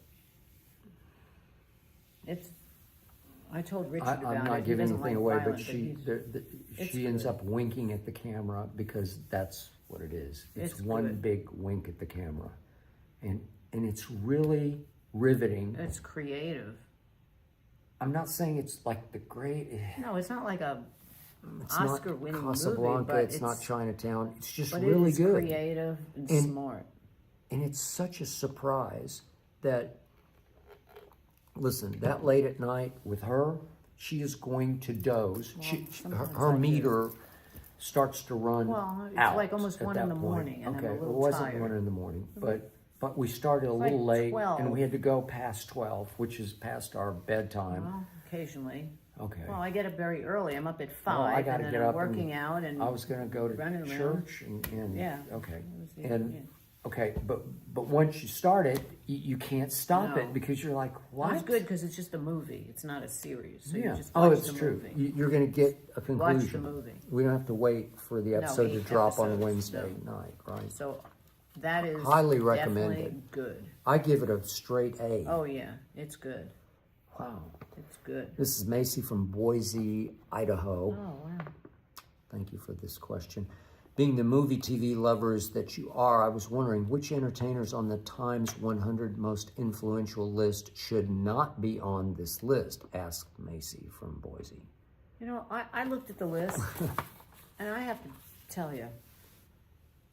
I told Richard about it. I'm not He giving doesn't anything like away, violence, but she it's she ends good. up winking at the camera because that's what it is. It's It's one good. big wink at the camera, and it's really riveting. It's creative. I'm not saying it's like the great. No, it's not like a It's not Oscar-winning Casablanca. movie, but it's not Chinatown. It's just but really it is good. creative and And- smart. And it's such a surprise that, listen, that late at night with her, she is going to doze. sometimes Her I do. meter starts to run Well, it's out like almost at 1 in that the point. morning, and I'm okay, a little it wasn't tired. 1 in the morning, but we started a It's little like late, 12. and we had to go past 12, which is past our bedtime. Well, occasionally. Okay. Well, I get up very early. I'm up at 5, Well, I got to and get then I'm up working out, and I was going to go to running around. church and Yeah. okay. yeah. And okay, but once you start it, you can't stop No. it because you're like, Well, what? it's good because it's just a movie. It's not a series, so Yeah. you just Oh, watch it's the true. movie. You're going to get a Watch conclusion. the movie. We don't have to wait for the episode to 8 drop on episodes, Wednesday no. night, right? So that is Highly definitely recommended. good. I give it a straight A. Oh yeah, it's good. Wow. It's good. This is Macy from Boise, Idaho. Oh wow. Thank you for this question. Being the movie TV lovers that you are, I was wondering which entertainers on the Times 100 most influential list should not be on this list, asked Macy from Boise. You know, I looked at the list, and I have to tell you,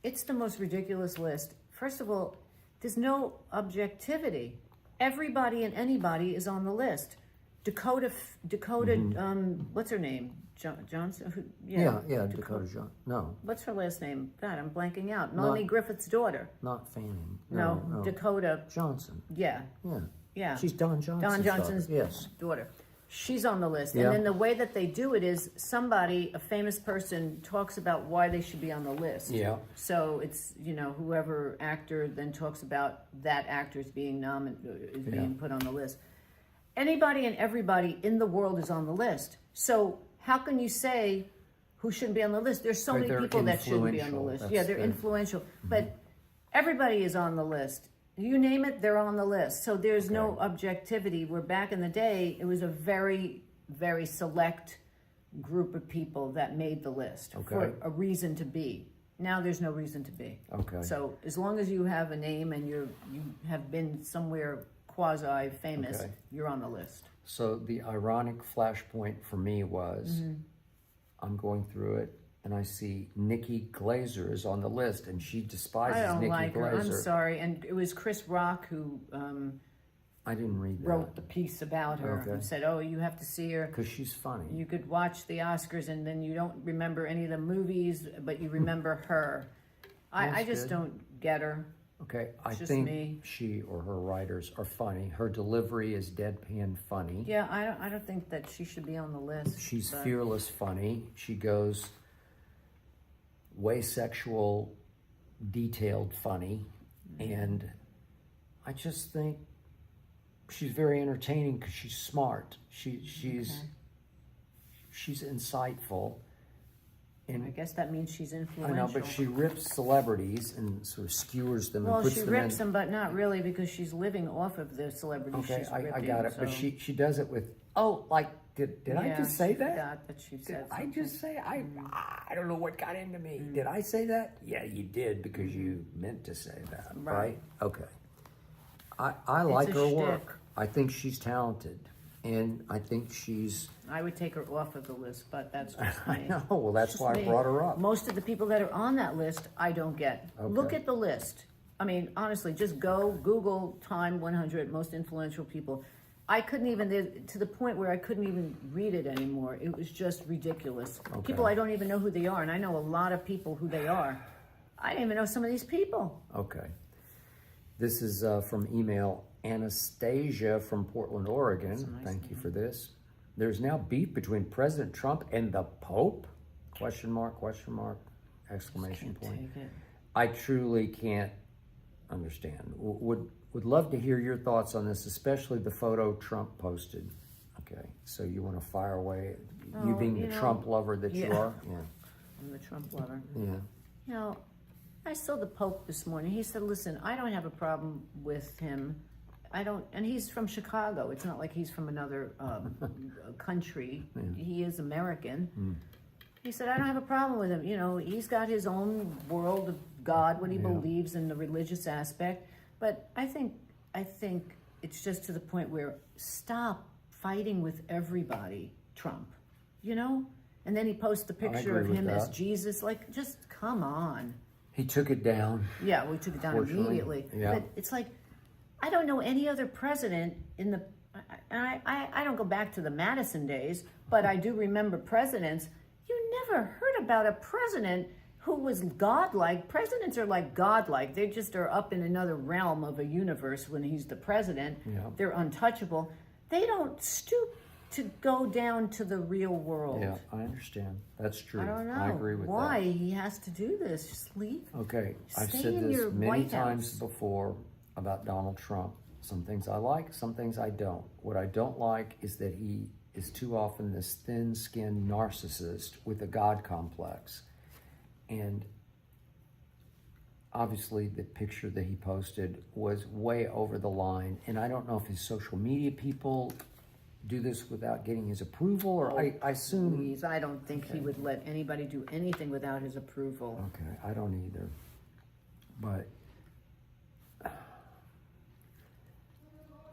it's the most ridiculous list. First of all, there's no objectivity. Everybody and anybody is on the list. Dakota, what's her name? Johnson? Yeah, Dakota John. No, What's her last name? God, I'm blanking out. Melanie Griffith's daughter. not Fanning. No, Dakota. Johnson. Yeah, Yeah. She's Don Johnson's Don Johnson's daughter. Yes. daughter. She's on the list. Yeah. And then the way that they do it is somebody, a famous person, talks about why they should be on the list. Yeah. So it's, whoever actor then talks about that actor's being being put on the list. Anybody and everybody in the world is on the list. So how can you say who shouldn't be on the list? There's so Right, many they're people that shouldn't be on the influential. list. That's Yeah, they're the- influential. But everybody is on the list. You name it, they're on the list. So there's no objectivity. Where back in the day, it was a very, very select group of people that made the list for a reason to be. Now there's no reason to be. Okay. So as long as you have a name and you have been somewhere quasi famous, Okay. you're on the list. So the ironic flashpoint for me was, I'm going through it, and I see Nikki Glaser is on the list, and she despises I don't Nikki like her. Glaser. I'm sorry. And it was Chris Rock who I didn't read that. wrote the piece about her. Okay. Who said, "Oh, you have to see her. Because she's funny. You could watch the Oscars, and then you don't remember any of the movies, but you remember her." I just good. don't get her. Okay, I just think me. she or her writers are funny. Her delivery is deadpan funny. Yeah, I don't think that she should be on the list. She's but- fearless funny. She goes way sexual, detailed funny. And I just think she's very entertaining because she's smart. She's insightful. And I guess that means she's I influential. know, but she rips celebrities and sort of skewers them Well, and puts she them rips in. them, but not really, because she's living off of the celebrities Okay, she's I ripping. got it, but so- she does it with, oh, like, did I Yeah, just say she that? forgot that she Did said I something. just say I don't know what got into me. Did I say that? Yeah, you did because you meant to say that, right? Right. Okay. I like a her shtick. work. I think she's talented, and I think she's. I would take her off of the list, but that's just I me. know. Well, that's Just why I me. brought her up. Most of the people that are on that list, I don't get. Look Okay. at the list. I mean, honestly, just go Google Time 100 most influential people. I couldn't even, to the point where I couldn't even read it anymore. It was just ridiculous. Okay. People I don't even know who they are, and I know a lot of people who they are. I didn't even know some of these people. Okay. This is from email Anastasia from Portland, Oregon. Thank you for this. There's now beef between President Trump and the Pope? Question mark, exclamation point. Take it. I truly can't understand. Would love to hear your thoughts on this, especially the photo Trump posted. Okay, so you want to fire away, you Oh, being you the know, Trump lover that you yeah. are? Yeah. I'm the Trump lover. Yeah. You know, I saw the Pope this morning. He said, listen, I don't have a problem with him. I don't, and he's from Chicago. It's not like he's from another country. He is American. He said, I don't have a problem with him. You know, he's got his own world of God, what he believes in the religious aspect. But I think it's just to the point where stop fighting with everybody, Trump, you know? And then he posts the picture agree of with him as that. Jesus. Like, just come on. He took it down. Yeah, we took it down Fortunately, immediately. yeah. But it's like, I don't know any other president in the, I don't go back to the Madison days, but I do remember presidents. You never heard about a president who was godlike. Presidents are like godlike. They just are up in another realm of a universe when he's the president. Yeah. They're untouchable. They don't stoop to go down to the real world. Yeah, I understand. That's true. I don't know I agree with why that. he has to do this. Just leave. Okay, I've Stay said in this your many White times House. before about Donald Trump. Some things I like, some things I don't. What I don't like is that he is too often this thin-skinned narcissist with a God complex. And obviously the picture that he posted was way over the line. And I don't know if his social media people do this without getting his approval, or I assume... Please, I don't think he would let anybody do anything without his approval. Okay, I don't either. But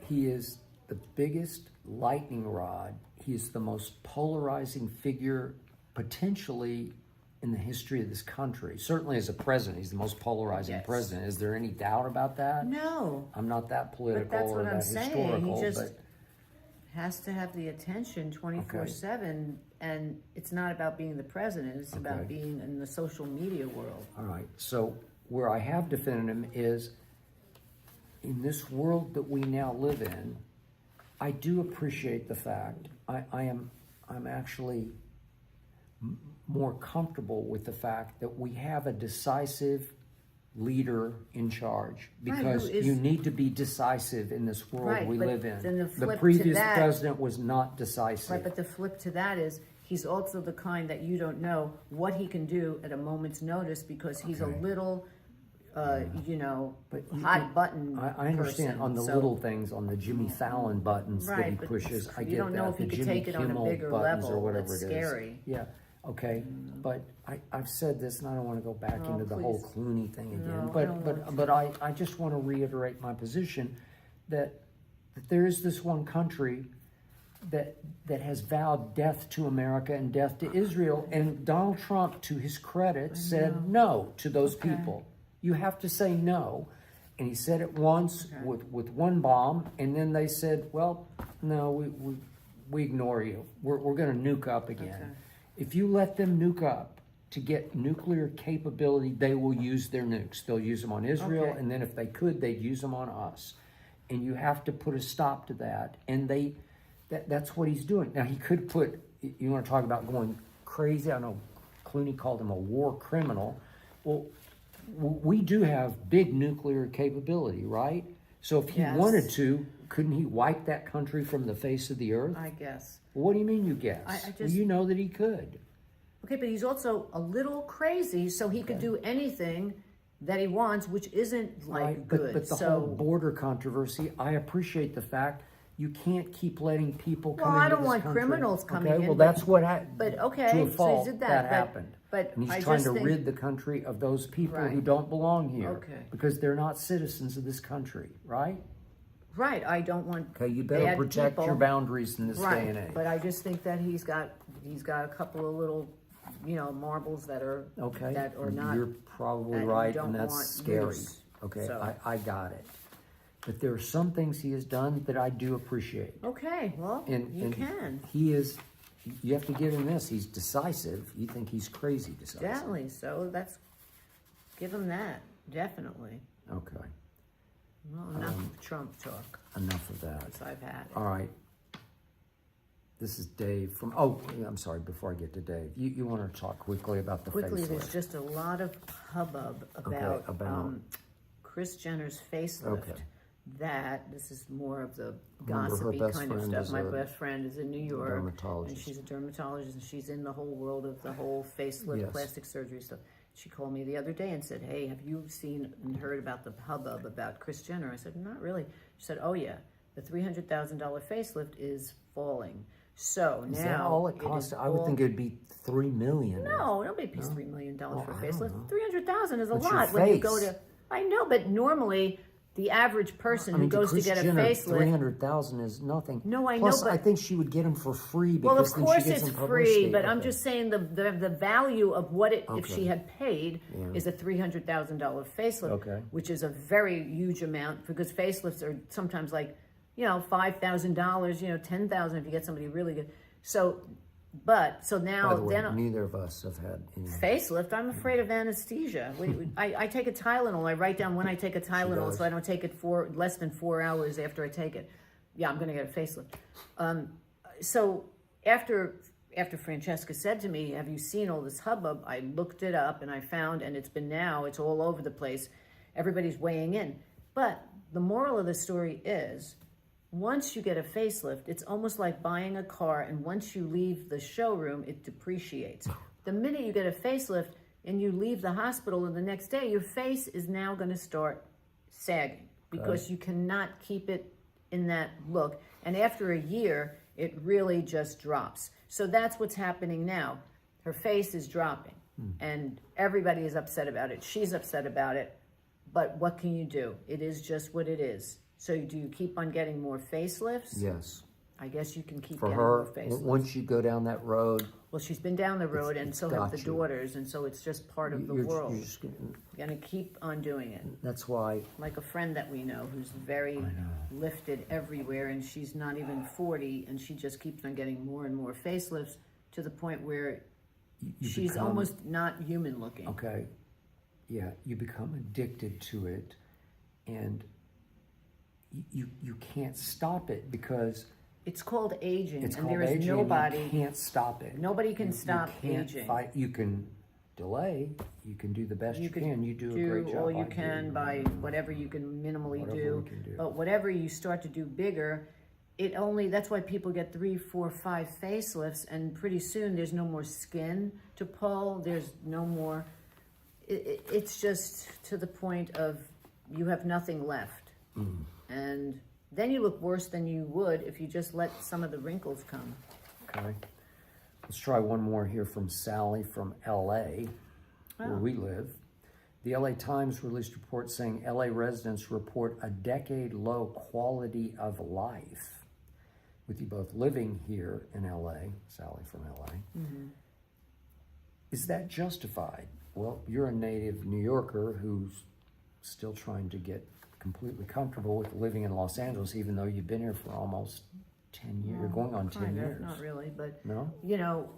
he is the biggest lightning rod. He is the most polarizing figure potentially in the history of this country. Certainly as a president, he's the most polarizing Yes. president. Is there any doubt about that? No, I'm not that political that's or what I'm that saying. historical, He just but has to have the attention 24/7, and it's not about being the president. It's about Okay. being in the social media world. all right. So where I have defended him is in this world that we now live in. I do appreciate the fact I'm actually more comfortable with the fact that we have a decisive leader in charge, because who is- you need to be decisive in this world Right, we but live in. then the flip to previous that- president was not decisive. Right, but the flip to that is he's also the kind that you don't know what he can do at a moment's notice, because he's Okay. a little, But you hot can- button. I understand person, on the so- little things, on the Jimmy Fallon buttons that he Right, but pushes. I you get don't know that. if he the could Jimmy take it on a Kimmel bigger buttons level. or whatever That's it is. scary. Yeah. Okay, but I've said this, and I don't want to go back Oh, into the whole please. Clooney thing again. No, I but don't want but I just want to reiterate my position that there is this one country that has vowed death to America and death to Israel. And Donald Trump, to his credit, said no to those people. You have to say no. And he said it once with one bomb, and then they said, well, no, we ignore you. We're going to nuke up again. Okay. If you let them nuke up to get nuclear capability, they will use their nukes. They'll use them on Israel, and then if they could, they'd use them on us. And you have to put a stop to that. And that's what he's doing. Now, he could put, you want to talk about going crazy? I know Clooney called him a war criminal. Well, we do have big nuclear capability, right? So if he wanted to, couldn't he wipe that country from the face of the earth? I guess. Well, what do you mean you guess? Well, you know that he could. Okay, but he's also a little crazy, so he could do anything that he wants, which isn't good. But the whole border controversy, I appreciate the fact you can't keep letting people come into this country. Well, I don't want criminals coming in. Well, that's what happened. But to a fault, so he did that happened. But and he's trying to rid the country of those people who don't belong here because they're not citizens of this country, right? Right. I don't want. Okay, you better protect your boundaries in this day and age. But I just think that he's got a couple of little, marbles that are that are not. You're probably right, and that's scary. Loose. Okay, So. I got it. But there are some things he has done that I do appreciate. Okay, well, you can. He is. You have to give him this. He's decisive. You think he's crazy decisive. Definitely. So give him that. Definitely. Okay. Well, enough Trump talk. Enough of that. Since I've had it. All right. This is Dave from. I'm sorry. Before I get to Dave, you want to talk quickly about the facelift? There's just a lot of hubbub about Kris Jenner's facelift. Okay. This is more of the gossipy kind of stuff. My best friend is in New York, dermatologist. And she's a dermatologist, and she's in the whole world of the whole facelift, plastic surgery stuff. She called me the other day and said, "Hey, have you seen and heard about the hubbub about Kris Jenner?" I said, "Not really." She said, "Oh yeah, the $300,000 facelift is falling." So now, is that all it costs? I would think it'd be $3 million. No, nobody pays $3 million for a facelift. $300,000 is a What's lot when you go to. I know, but normally the average person who goes to get a facelift, $300,000 is nothing. No, I Plus, know, but I think she would get them for free because well, of then course she gets it's some free. publicity. But I'm just saying the value of what if she had paid Yeah. is a $300,000 facelift, which is a very huge amount because facelifts are sometimes like $5,000, $10,000 if you get somebody really good. So now By the way, neither of us have had any facelift. I'm afraid of anesthesia. I take a Tylenol. I write down when I take a Tylenol so I don't take it for less than 4 hours after I take it. Yeah, I'm going to get a facelift. So after Francesca said to me, "Have you seen all this hubbub?" I looked it up and I found, and it's all over the place. Everybody's weighing in. But the moral of the story is, once you get a facelift, it's almost like buying a car, and once you leave the showroom, it depreciates. The minute you get a facelift and you leave the hospital, and the next day, your face is now going to start sagging because you cannot keep it in that look. And after a year, it really just drops. So that's what's happening now. Her face is dropping, and everybody is upset about it. She's upset about it, but what can you do? It is just what it is. So do you keep on getting more facelifts? Yes. I guess you can keep for getting her, more facelifts. Once you go down that road. Well, she's been down the road, and so have the daughters, and so it's just part of the world. You're going to keep on doing it. That's why. Like a friend that we know who's very lifted everywhere, and she's not even 40, and she just keeps on getting more and more facelifts to the point where she's almost not human looking. Okay. Yeah, you become addicted to it, and you can't stop it because it's called aging, and there is nobody. You can't stop it. Nobody can stop aging. You can delay. You can do the best you can. You do a great job. All you can by whatever you can minimally do. But whatever you start to do bigger, that's why people get 3, 4, 5 facelifts, and pretty soon there's no more skin to pull. There's no more. It's just to the point of you have nothing left. And then you look worse than you would if you just let some of the wrinkles come. Okay. Let's try one more here from Sally from LA, where we live. The LA Times released reports saying LA residents report a decade low quality of life. with you both living here in LA, Sally from LA, is that justified? Well, you're a native New Yorker who's still trying to get completely comfortable with living in Los Angeles, even though you've been here for almost 10 years, you're going on 10 Kind of, years. not really, but No? you know,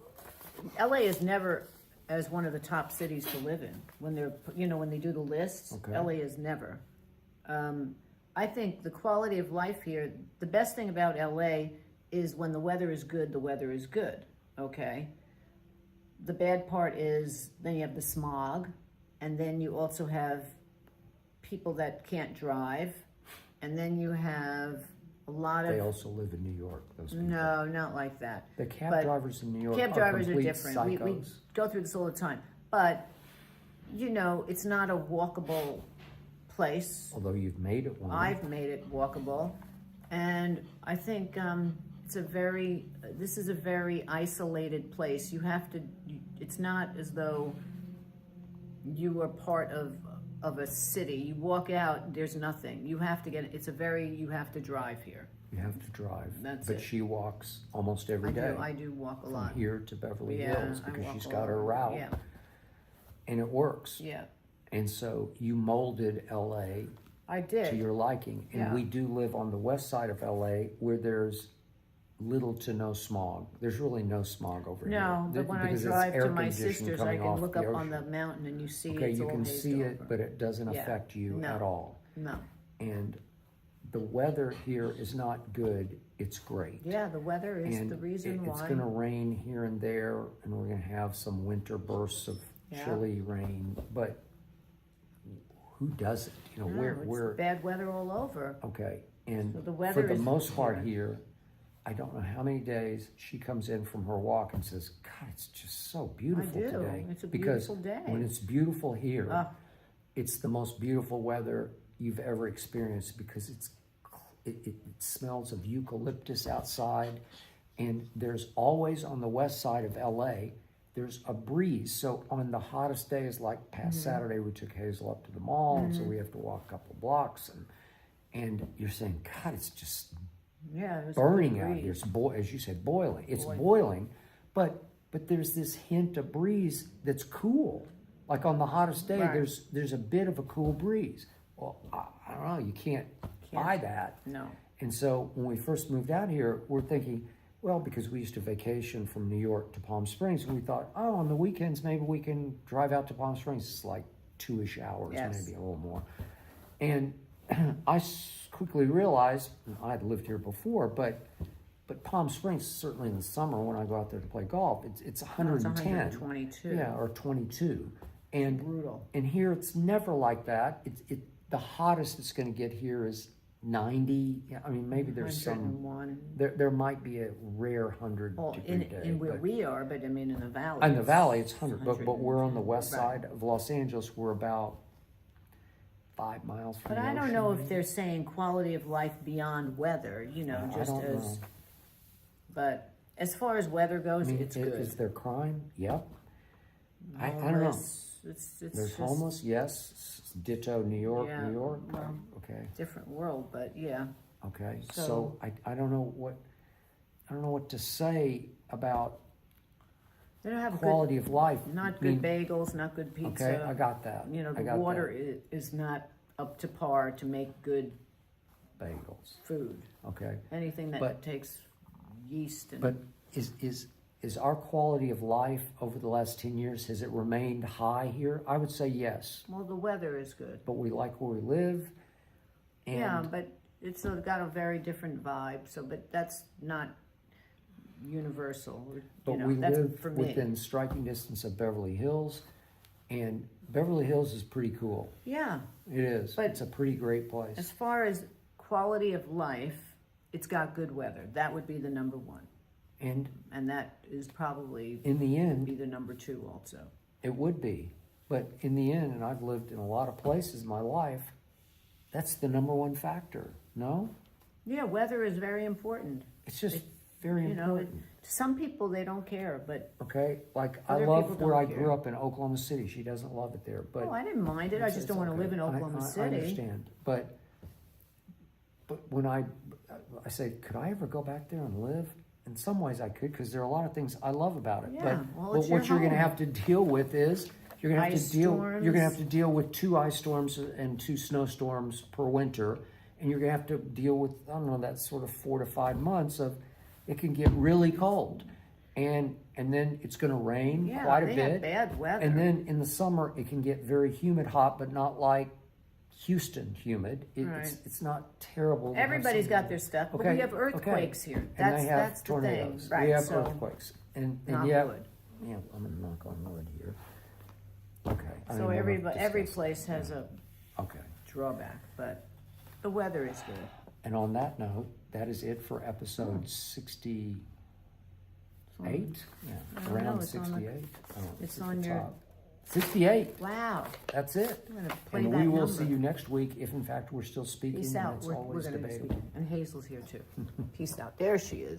LA is never as one of the top cities to live in. When they're, when they do the lists, Okay. LA is never. I think the quality of life here, the best thing about LA is when the weather is good, the weather is good, okay? The bad part is then you have the smog, and then you also have people that can't drive, and then you have a lot of... They also live in New York, those people. No, not like that. The cab But drivers in New York cab drivers are complete different. We psychos. go through this all the time. But, it's not a walkable place. Although you've made it one. I've made it walkable. And I think this is a very isolated place. You have to, it's not as though you are part of a city. You walk out, there's nothing. You have to you have to drive here. You have to drive. That's but it. she walks almost every day. I do walk a from lot. here to Beverly Yeah, Hills I because walk she's a got her lot. route. Yeah. And it works. Yeah, And so you molded LA I did. to your liking. And Yeah. we do live on the west side of LA where there's little to no smog. There's really no smog over here. No, but when I because it's drive air to my conditioning sisters, I coming can off look the up on ocean. the mountain and you see Okay, it's you all can hazed see over. it, but it doesn't Yeah. affect you No. at all. No. And the weather here is not good, it's great. Yeah, the weather is And the reason it's why. gonna rain here and there, and we're gonna have some winter bursts of Yeah. chilly rain, but who does it? No, we're it's bad weather all over. okay. And So the for weather the is most part here. here, I don't know how many days she comes in from her walk and says, God, it's just so beautiful do. today. It's a because beautiful day. when it's beautiful here, Ah. it's the most beautiful weather you've ever experienced because it smells of eucalyptus outside, and there's always on the west side of LA, there's a breeze. So on the hottest days, like past Saturday, we took Hazel up to the mall, and so we have to walk a couple blocks, and you're saying, God, it's just Yeah, it was burning a out breeze. here. It's as you said, boiling. It's boiling, but there's this hint of breeze that's cool. Like on the hottest day, Right. there's a bit of a cool breeze. Well, I don't know. You can't buy that. No. And so when we first moved out here, we're thinking, well, because we used to vacation from New York to Palm Springs, and we thought, oh, on the weekends maybe we can drive out to Palm Springs. It's like 2-ish hours, Yes. maybe a little more. And I quickly realized, I had lived here before, but Palm Springs, certainly in the summer when I go out there to play golf, it's 110. It's 122. Yeah, or 22. And Brutal. and here it's never like that. The hottest it's going to get here is 90. Yeah, I mean, maybe there's some. 101. There might be a rare 100 Well, degree day. in where but- we are, but I mean in the valley. in the valley, it's 100. But we're on the west Right. side of Los Angeles. We're about 5 miles from But the I don't ocean, know if maybe. they're saying quality of life beyond weather, I just don't as. know. But as far as weather goes, I mean, it's good. is there crime? Yep. I don't know. Homeless, It's There's just homeless, yes. Ditto New York, Yeah, New York. well, Okay. different world, but yeah. Okay, So- so I don't know what to say about They don't have quality of life. good, not I mean, good bagels, not good pizza. Okay, I got that. I The got water that. is not up to par to make good Bagels. food. Okay, Anything that But- takes yeast and but is our quality of life over the last 10 years, has it remained high here? I would say yes, well, the weather is good. but we like where we live. And Yeah, but it's got a very different vibe. So, but that's not universal. But we that's live for me. within striking distance of Beverly Hills, and Beverly Hills is pretty cool. Yeah, It is. But- It's a pretty great place. as far as quality of life, it's got good weather. That would be the number one, And and that is probably in the end, be the number two also. it would be. But in the end, and I've lived in a lot of places in my life, that's the number one factor. No? Yeah, weather is very important. It's just very You know, important. to some people they don't care, but Okay? Like, Other I love people where I don't grew care. up in Oklahoma City. She doesn't love it there. But oh, I didn't mind it. I just don't want to okay. live in Oklahoma I City. understand. But when I I say, could I ever go back there and live? In some ways I could, because there are a lot of things I love about it. Yeah, But, well, but it's your what you're going to home. have to deal with is you're going to have Ice to deal. storms. You're going to have to deal with 2 ice storms and 2 snowstorms per winter, and you're going to have to deal with, I don't know, that sort of 4 to 5 months of it can get really cold, and then it's going to rain Yeah, quite a they bit. have bad weather. And then in the summer it can get very humid, hot, but not like Houston humid. Right. It's not terrible. Everybody's got their stuff, but we have earthquakes here. And That's they have that's the thing, tornadoes. right? We have so earthquakes, and knock yeah, wood. yeah. I'm gonna knock on wood here. Okay. I So mean, every we'll every discuss place has a that. Okay. drawback, but the weather is good. And on that note, that is it for episode 68. Yeah, I don't know, around it's on the- 68. Oh, it's at on the your- top. 68. Wow, That's it. I'm gonna play And that we will number. see you next week if, in fact, we're still speaking. Peace and out. it's We're always gonna be debatable. speaking, and Hazel's here too. Peace out. There she is.